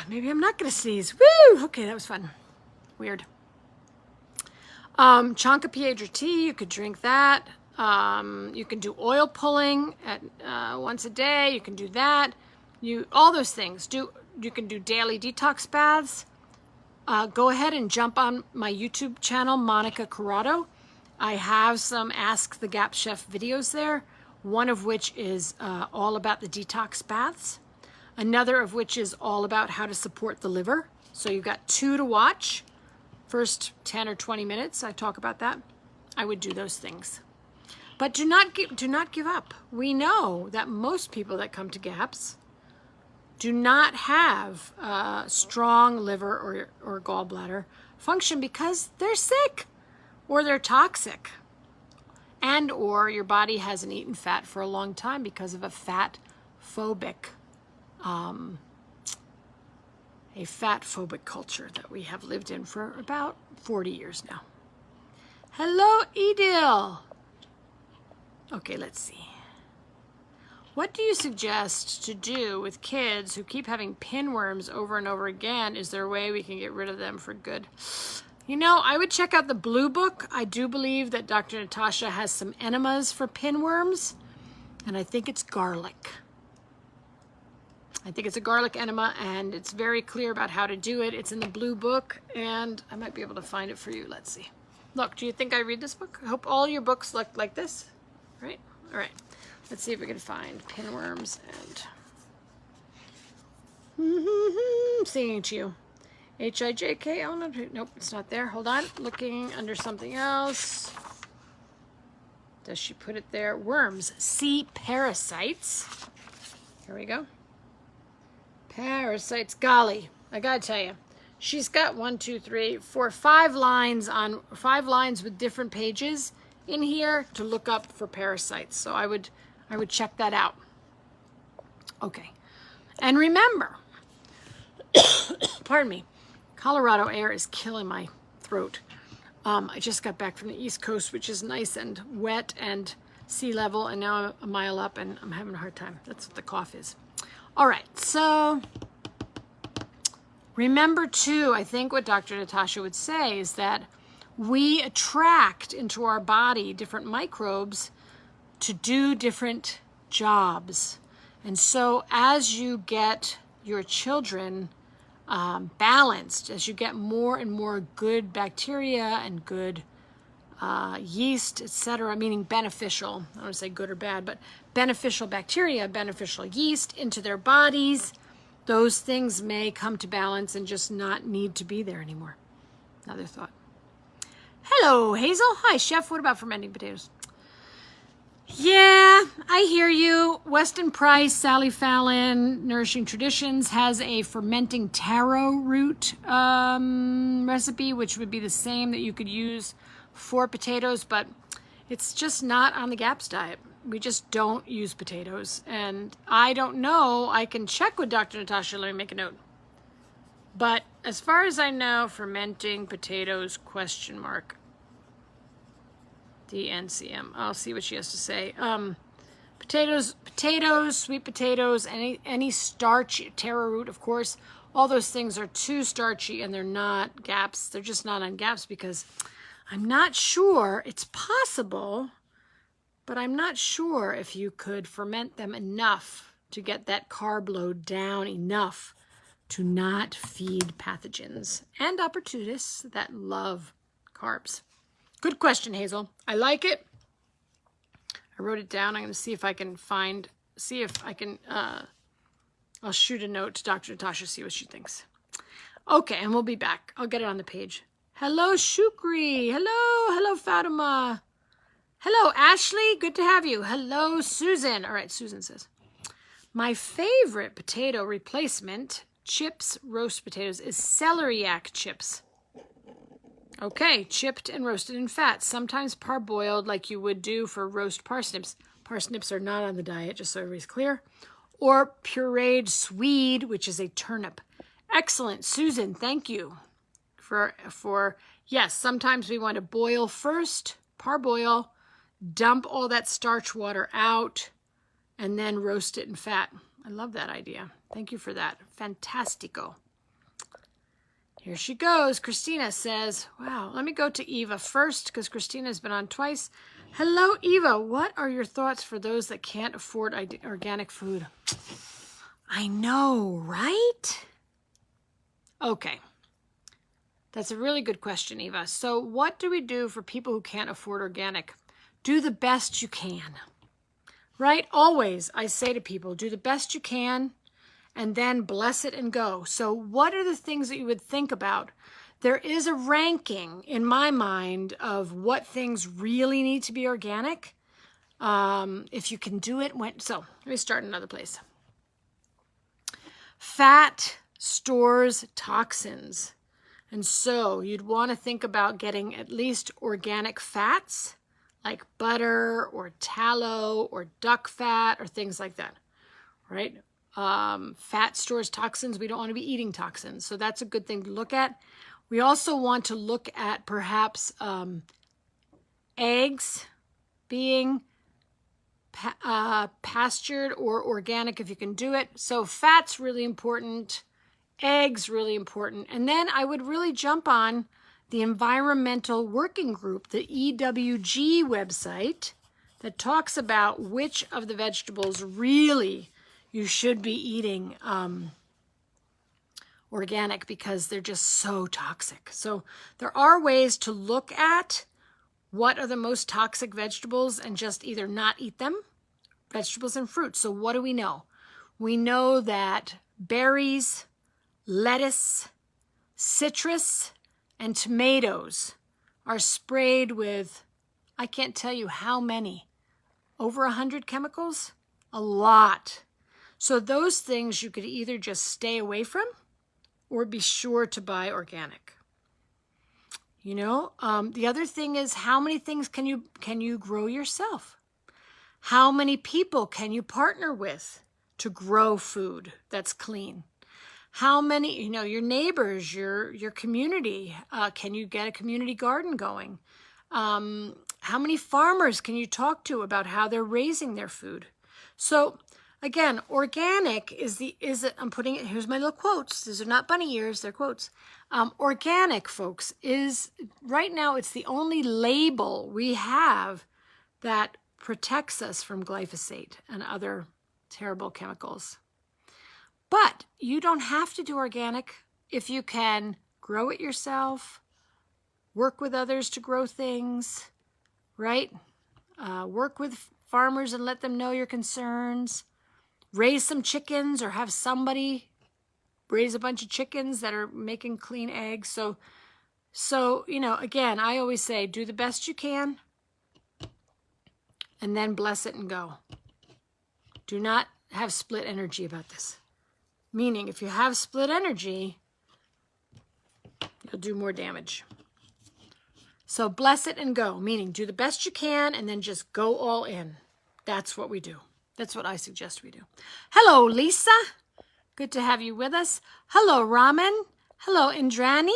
Maybe I'm not going to sneeze. Woo! Okay, that was fun. Weird. Chanca Piedra tea, you could drink that. You can do oil pulling at once a day. You can do that. All those things. You can do daily detox baths. Go ahead and jump on my YouTube channel, Monica Corrado. I have some Ask the Gap Chef videos there, one of which is all about the detox baths, another of which is all about how to support the liver. So you've got 2 to watch. First 10 or 20 minutes, I talk about that. I would do those things. But do not give up. We know that most people that come to GAPS do not have strong liver or gallbladder function because they're sick or they're toxic, and or your body hasn't eaten fat for a long time because of a fat-phobic culture that we have lived in for about 40 years now. Hello, Edil. Okay, let's see. What do you suggest to do with kids who keep having pinworms over and over again? Is there a way we can get rid of them for good? You know, I would check out the blue book. I do believe that Dr. Natasha has some enemas for pinworms, and I think it's garlic. I think it's a garlic enema, and it's very clear about how to do it. It's in the blue book, and I might be able to find it for you. Let's see. Look, do you think I read this book? I hope all your books look like this, right? All right. Let's see if we can find pinworms and singing to you. H-I-J-K, oh no, nope, it's not there. Hold on, looking under something else. Does she put it there? Worms, sea parasites. Here we go. Parasites, golly, I gotta tell you. She's got 1, 2, 3, 4, 5 lines with different pages in here to look up for parasites. So I would check that out. Okay, and remember, pardon me, Colorado air is killing my throat. I just got back from the East Coast, which is nice and wet and sea level, and now I'm a mile up and I'm having a hard time. That's what the cough is. All right, so remember too, I think what Dr. Natasha would say is that we attract into our body different microbes to do different jobs. And so as you get your children balanced, as you get more and more good bacteria and good yeast, etc., meaning beneficial, I don't want to say good or bad, but beneficial bacteria, beneficial yeast into their bodies, those things may come to balance and just not need to be there anymore. Another thought. Hello, Hazel. Hi, Chef. What about fermenting potatoes? Yeah, I hear you. Weston Price, Sally Fallon, Nourishing Traditions has a fermenting taro root recipe, which would be the same that you could use for potatoes, but it's just not on the GAPS diet. We just don't use potatoes. And I don't know. I can check with Dr. Natasha. Let me make a note. But as far as I know, fermenting potatoes, ? DNCM. I'll see what she has to say. Potatoes, sweet potatoes, any starch, taro root, of course. All those things are too starchy, and they're not GAPS. They're just not on GAPS because I'm not sure. It's possible, but I'm not sure if you could ferment them enough to get that carb load down enough to not feed pathogens and opportunists that love carbs. Good question, Hazel. I like it. I wrote it down. I'm going to see if I can I'll shoot a note to Dr. Natasha, see what she thinks. Okay, and we'll be back. I'll get it on the page. Hello, Shukri. Hello, Fatima. Hello, Ashley. Good to have you. Hello, Susan. All right, Susan says, my favorite potato replacement, chips, roast potatoes, is celeriac chips. Okay, chipped and roasted in fat, sometimes parboiled like you would do for roast parsnips. Parsnips are not on the diet, just so everybody's clear. Or pureed swede, which is a turnip. Excellent, Susan, thank you for yes, sometimes we want to boil first, parboil, dump all that starch water out, and then roast it in fat. I love that idea. Thank you for that. Fantastico. Here she goes. Christina says, wow, let me go to Eva first because Christina's been on twice. Hello, Eva. What are your thoughts for those that can't afford organic food? I know, right? Okay. That's a really good question, Eva. So what do we do for people who can't afford organic? Do the best you can, right? Always, I say to people, do the best you can, and then bless it and go. So what are the things that you would think about? There is a ranking in my mind of what things really need to be organic. If you can do it, so let me start in another place. Fat stores toxins. And so you'd want to think about getting at least organic fats like butter or tallow or duck fat or things like that, right? Fat stores toxins. We don't want to be eating toxins. So that's a good thing to look at. We also want to look at perhaps eggs being pastured or organic if you can do it. So fat's really important. Eggs really important. And then I would really jump on the Environmental Working Group, the EWG website, that talks about which of the vegetables really you should be eating organic, because they're just so toxic. So there are ways to look at what are the most toxic vegetables and just either not eat them, vegetables and fruits. So what do we know? We know that berries, lettuce, citrus, and tomatoes are sprayed with, I can't tell you how many, over 100 chemicals? A lot. So those things you could either just stay away from or be sure to buy organic. You know, the other thing is, how many things can you grow yourself? How many people can you partner with to grow food that's clean? How many, you know, your neighbors, your community, can you get a community garden going? How many farmers can you talk to about how they're raising their food? So again, organic I'm putting it, here's my little quotes. These are not bunny ears, they're quotes. Organic, folks, is right now, it's the only label we have that protects us from glyphosate and other terrible chemicals. But you don't have to do organic if you can grow it yourself, work with others to grow things, right? Work with farmers and let them know your concerns. Raise some chickens, or have somebody raise a bunch of chickens that are making clean eggs. So, you know, again, I always say, do the best you can and then bless it and go. Do not have split energy about this. Meaning, if you have split energy, you'll do more damage. So bless it and go, meaning do the best you can and then just go all in. That's what we do. That's what I suggest we do. Hello, Lisa. Good to have you with us. Hello, Raman. Hello, Indrani.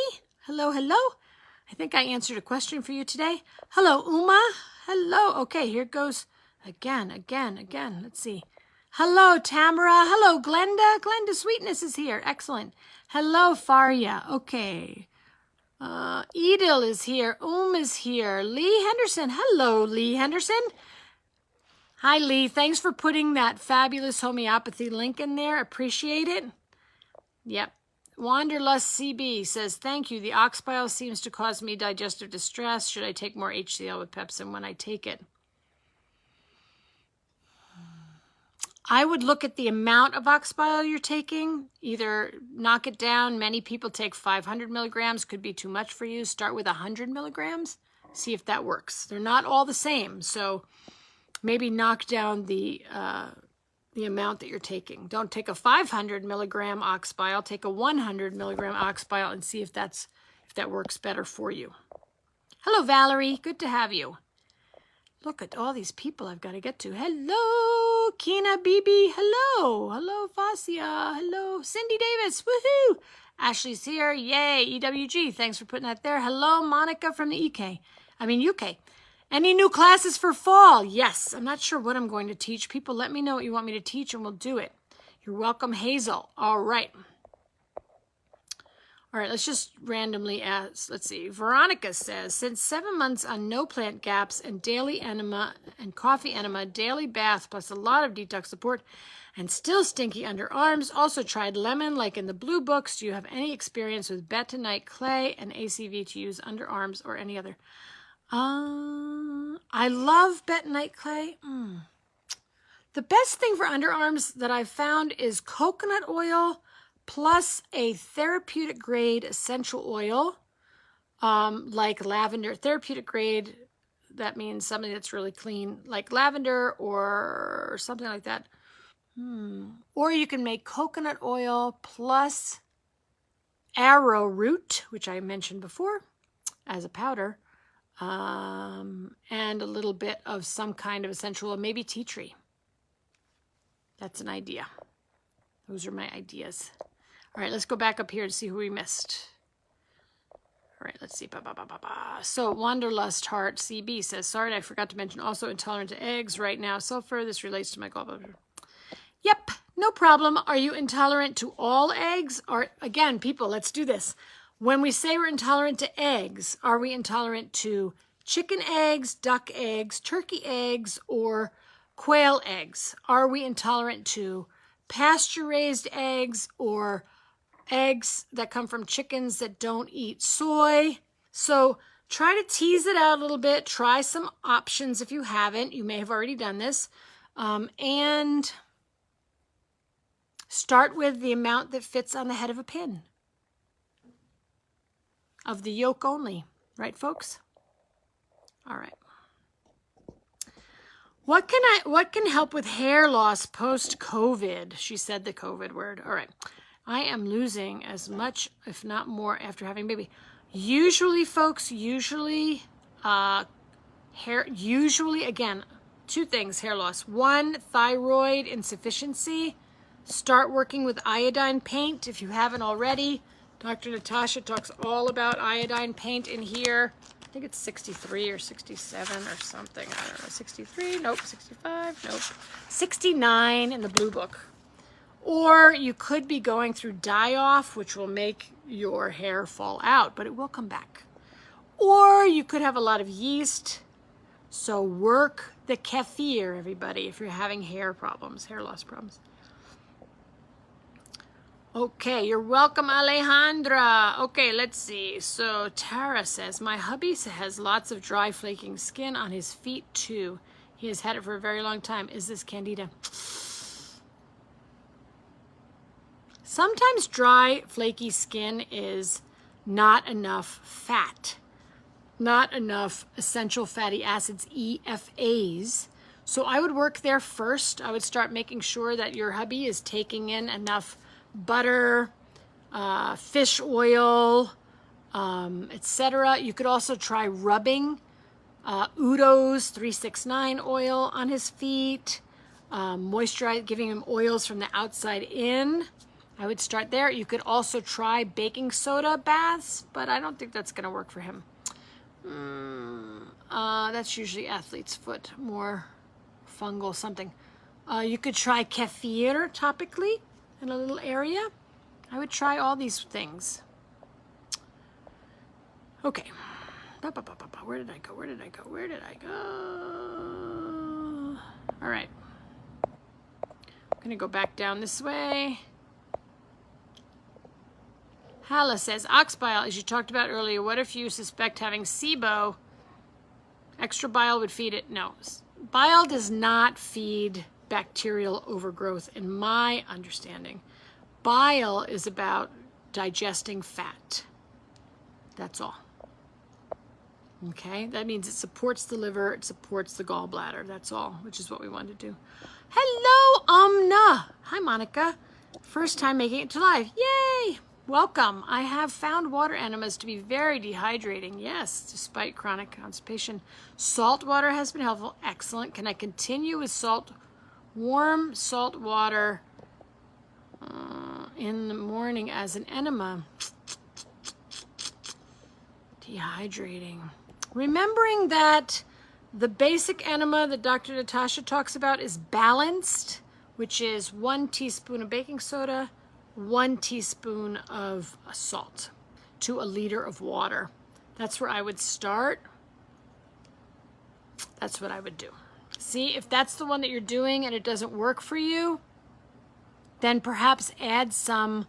Hello, hello. I think I answered a question for you today. Hello, Uma. Hello. Okay, here it goes. Again. Let's see. Hello, Tamara. Hello, Glenda. Glenda Sweetness is here. Excellent. Hello, Faria. Okay. Edil is here. Is here. Lee Henderson. Hello, Lee Henderson. Hi, Lee. Thanks for putting that fabulous homeopathy link in there. Appreciate it. Yep. Wanderlust CB says, thank you. The ox bile seems to cause me digestive distress. Should I take more HCl with pepsin when I take it? I would look at the amount of ox bile you're taking. Either knock it down. Many people take 500 milligrams. Could be too much for you. Start with 100 milligrams. See if that works. They're not all the same. So maybe knock down the amount that you're taking. Don't take a 500 milligram ox bile. Take a 100 milligram ox bile and see if that works better for you. Hello, Valerie. Good to have you. Look at all these people I've got to get to. Hello, Kina Bibi. Hello. Hello, Fasia. Hello, Cindy Davis. Woohoo. Ashley's here. Yay. EWG. Thanks for putting that there. Hello, Monica from the UK. Any new classes for fall? Yes. I'm not sure what I'm going to teach. People, let me know what you want me to teach and we'll do it. You're welcome, Hazel. All right. All right, let's just randomly ask. Let's see. Veronica says, since 7 months on no plant gaps and daily enema and coffee enema, daily bath plus a lot of detox support, and still stinky underarms, also tried lemon like in the blue books. Do you have any experience with bentonite clay and ACV to use underarms or any other? I love bentonite clay. The best thing for underarms that I've found is coconut oil plus a therapeutic grade essential oil, like lavender. Therapeutic grade, that means something that's really clean, like lavender or something like that. Or you can make coconut oil plus arrowroot, which I mentioned before, as a powder, and a little bit of some kind of essential oil, maybe tea tree. That's an idea. Those are my ideas. All right, let's go back up here to see who we missed. All right, let's see. So Wanderlust Heart CB says, sorry, I forgot to mention also intolerant to eggs right now. Sulfur, this relates to my gallbladder. Yep, no problem. Are you intolerant to all eggs? Or again, people, let's do this. When we say we're intolerant to eggs, are we intolerant to chicken eggs, duck eggs, turkey eggs, or quail eggs? Are we intolerant to pasture-raised eggs or eggs that come from chickens that don't eat soy? So try to tease it out a little bit. Try some options if you haven't. You may have already done this. And start with the amount that fits on the head of a pin. Of the yolk only. Right, folks? All right. What can help with hair loss post-COVID? She said the COVID word. All right. I am losing as much, if not more, after having a baby. Usually, folks, again, 2 things, hair loss. 1, thyroid insufficiency. Start working with iodine paint if you haven't already. Dr. Natasha talks all about iodine paint in here. I think it's 63 or 67 or something. I don't know. 63? Nope. 65? Nope. 69 in the blue book. Or you could be going through die-off, which will make your hair fall out, but it will come back. Or you could have a lot of yeast. So work the kefir, everybody, if you're having hair problems, hair loss problems. Okay, you're welcome, Alejandra. Okay, let's see. So Tara says, my hubby has lots of dry flaking skin on his feet too. He has had it for a very long time. Is this candida? Sometimes dry, flaky skin is not enough fat, not enough essential fatty acids, EFAs. So I would work there first. I would start making sure that your hubby is taking in enough butter, fish oil, etc. You could also try rubbing Udo's 369 oil on his feet, moisturize, giving him oils from the outside in. I would start there. You could also try baking soda baths, but I don't think that's going to work for him. That's usually athlete's foot, more fungal something. You could try kefir topically in a little area. I would try all these things. Okay. Where did I go? Where did I go? Where did I go? All right. I'm going to go back down this way. Hala says, ox bile, as you talked about earlier, what if you suspect having SIBO? Extra bile would feed it? No. Bile does not feed bacterial overgrowth, in my understanding. Bile is about digesting fat. That's all. Okay? That means it supports the liver, it supports the gallbladder. That's all, which is what we want to do. Hello, Amna. Hi, Monica. First time making it to live. Yay! Welcome. I have found water enemas to be very dehydrating. Yes, despite chronic constipation. Salt water has been helpful. Excellent. Can I continue with warm salt water in the morning as an enema? Dehydrating. Remembering that the basic enema that Dr. Natasha talks about is balanced, which is 1 teaspoon of baking soda, 1 teaspoon of salt to a liter of water. That's where I would start. That's what I would do. See, if that's the one that you're doing and it doesn't work for you, then perhaps add some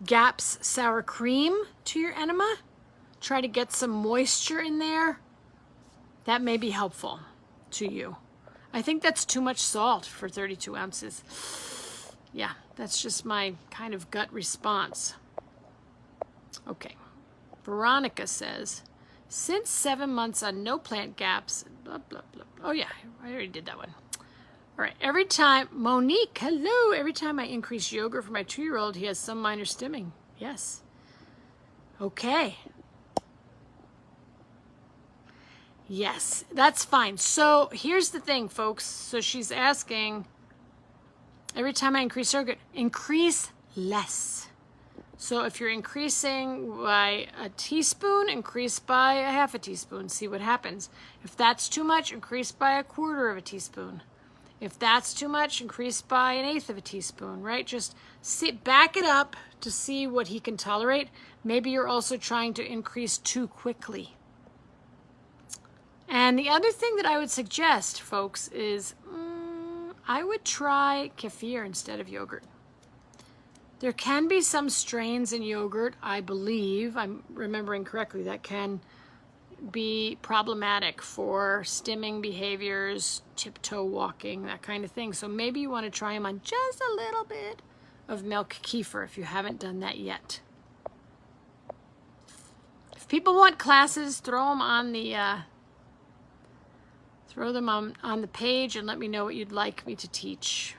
GAPS sour cream to your enema. Try to get some moisture in there. That may be helpful to you. I think that's too much salt for 32 ounces. Yeah, that's just my kind of gut response. Okay. Veronica says, since 7 months on no plant GAPS, blah, blah, blah. Oh yeah, I already did that one. All right, every time, Monique, hello. Every time I increase yogurt for my 2-year-old, he has some minor stimming. Yes. Okay. Yes, that's fine. So here's the thing, folks. So she's asking, every time I increase yogurt, increase less. So if you're increasing by a teaspoon, increase by a half a teaspoon. See what happens. If that's too much, increase by a 1/4 of a teaspoon. If that's too much, increase by 1/8 of a teaspoon, right? Just back it up to see what he can tolerate. Maybe you're also trying to increase too quickly. And the other thing that I would suggest, folks, is I would try kefir instead of yogurt. There can be some strains in yogurt, I believe, I'm remembering correctly, that can be problematic for stimming behaviors, tiptoe walking, that kind of thing. So maybe you want to try them on just a little bit of milk kefir if you haven't done that yet. If people want classes, throw them on the on the page and let me know what you'd like me to teach.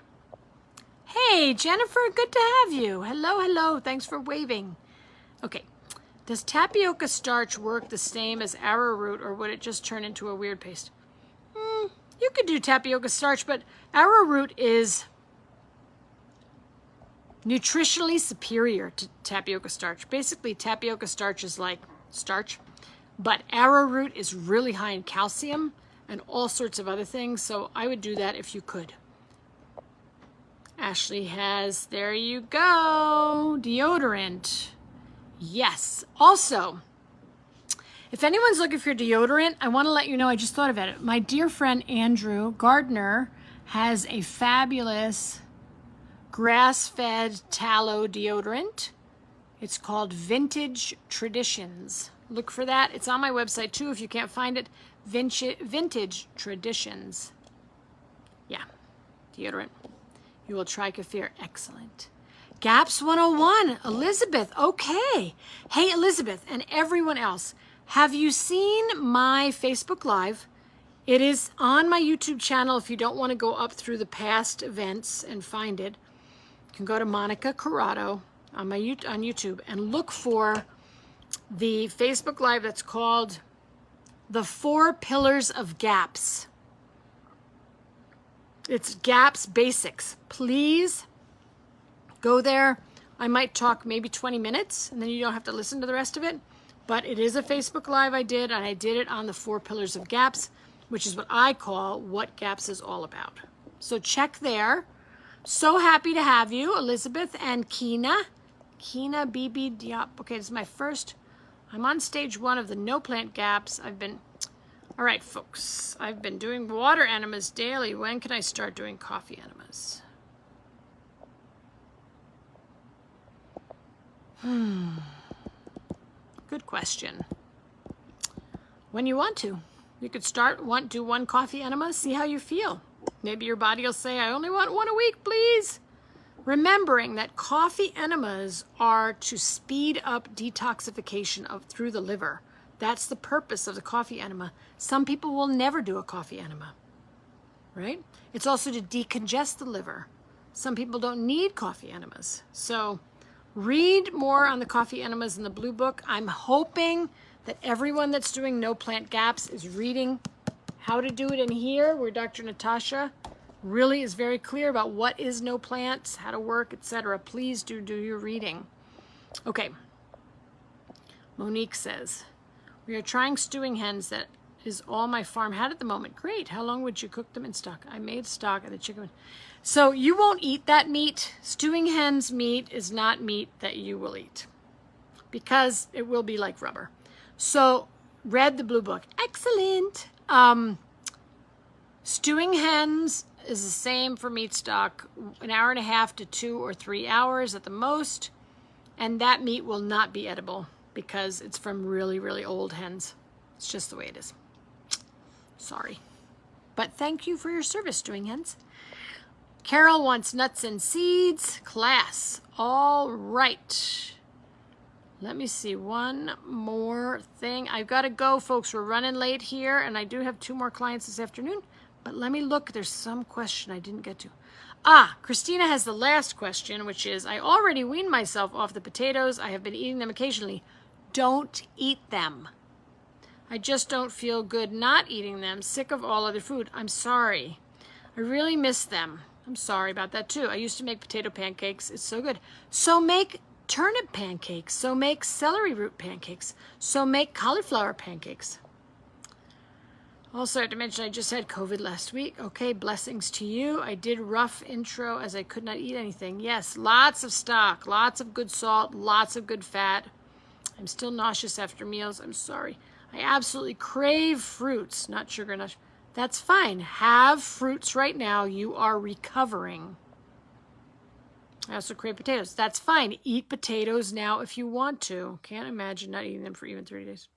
Hey, Jennifer, good to have you. Hello, hello. Thanks for waving. Okay. Does tapioca starch work the same as arrowroot, or would it just turn into a weird paste? You could do tapioca starch, but arrowroot is nutritionally superior to tapioca starch. Basically, tapioca starch is like starch, but arrowroot is really high in calcium and all sorts of other things, so I would do that if you could. Ashley has, there you go, deodorant. Yes. Also, if anyone's looking for deodorant, I want to let you know, I just thought about it. My dear friend Andrew Gardner has a fabulous grass-fed tallow deodorant. It's called Vintage Traditions. Look for that. It's on my website too if you can't find it. Vintage Traditions. Yeah, deodorant. You will try kefir. Excellent. GAPS 101, Elizabeth, okay. Hey, Elizabeth, and everyone else, have you seen my Facebook Live? It is on my YouTube channel. If you don't want to go up through the past events and find it, you can go to Monica Corrado on YouTube and look for the Facebook Live that's called The 4 Pillars of GAPS. It's GAPS Basics. Please go there. I might talk maybe 20 minutes, and then you don't have to listen to the rest of it. But it is a Facebook Live I did, and I did it on the 4 Pillars of GAPS, which is what I call what GAPS is all about. So check there. So happy to have you, Elizabeth and Kina. Kina BB Diop. Okay, this is my first. I'm on stage 1 of the no plant GAPS. All right, folks. I've been doing water enemas daily. When can I start doing coffee enemas? Good question. When you want to. You could do 1 coffee enema, see how you feel. Maybe your body will say, I only want 1 a week, please. Remembering that coffee enemas are to speed up detoxification through the liver. That's the purpose of the coffee enema. Some people will never do a coffee enema, right? It's also to decongest the liver. Some people don't need coffee enemas. So read more on the coffee enemas in the Blue Book. I'm hoping that everyone that's doing no plant GAPS is reading how to do it in here, where Dr. Natasha really is very clear about what is no plants, how to work, etc. Please do your reading. Okay. Monique says, we are trying stewing hens. That is all my farm had at the moment. Great. How long would you cook them in stock? I made stock of the chicken. So you won't eat that meat. Stewing hens meat is not meat that you will eat because it will be like rubber. So read the Blue Book. Excellent. Stewing hens is the same for meat stock, 1.5 hours to 2 or 3 hours at the most. And that meat will not be edible because it's from really, really old hens. It's just the way it is. Sorry. But thank you for your service, stewing hens. Carol wants nuts and seeds. Class. All right. Let me see. One more thing. I've got to go, folks. We're running late here, and I do have 2 more clients this afternoon. But let me look. There's some question I didn't get to. Christina has the last question, which is, I already weaned myself off the potatoes. I have been eating them occasionally. Don't eat them. I just don't feel good not eating them. Sick of all other food. I'm sorry. I really miss them. I'm sorry about that too. I used to make potato pancakes. It's so good. So make turnip pancakes. So make celery root pancakes. So make cauliflower pancakes. Also, I have to mention I just had COVID last week. Okay, blessings to you. I did rough intro as I could not eat anything. Yes, lots of stock, lots of good salt, lots of good fat. I'm still nauseous after meals. I'm sorry. I absolutely crave fruits, not sugar, not. That's fine. Have fruits right now. You are recovering. I also crave potatoes. That's fine. Eat potatoes now if you want to. Can't imagine not eating them for even 30 days.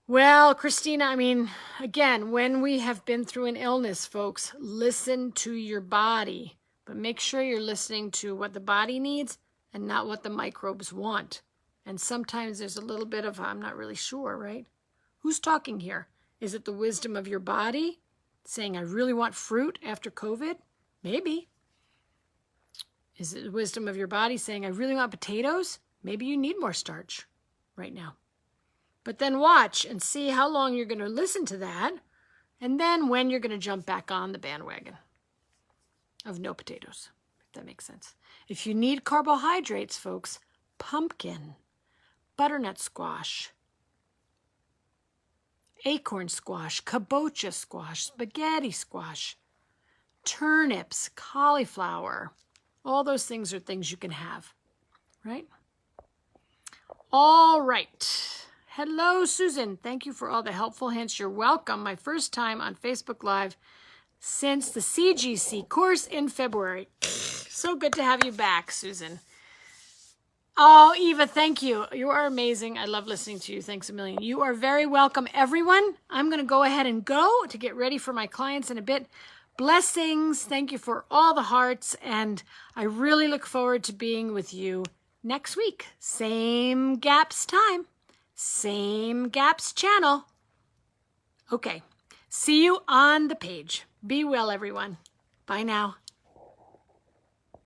Well, Christina, I mean, again, when we have been through an illness, folks, listen to your body. But make sure you're listening to what the body needs and not what the microbes want. And sometimes there's a little bit of, I'm not really sure, right? Who's talking here? Is it the wisdom of your body saying, I really want fruit after COVID? Maybe. Is it the wisdom of your body saying, I really want potatoes? Maybe you need more starch right now. But then watch and see how long you're going to listen to that, and then when you're going to jump back on the bandwagon of no potatoes, if that makes sense. If you need carbohydrates, folks, pumpkin, butternut squash, acorn squash, kabocha squash, spaghetti squash, turnips, cauliflower, all those things are things you can have, right? All right. Hello, Susan. Thank you for all the helpful hints. You're welcome. My first time on Facebook Live since the CGC course in February. So good to have you back, Susan. Oh, Eva, thank you. You are amazing. I love listening to you. Thanks a million. You are very welcome, everyone. I'm going to go ahead and go to get ready for my clients in a bit. Blessings. Thank you for all the hearts. And I really look forward to being with you next week. Same gaps time. Same gaps channel. Okay. See you on the page. Be well, everyone. Bye now.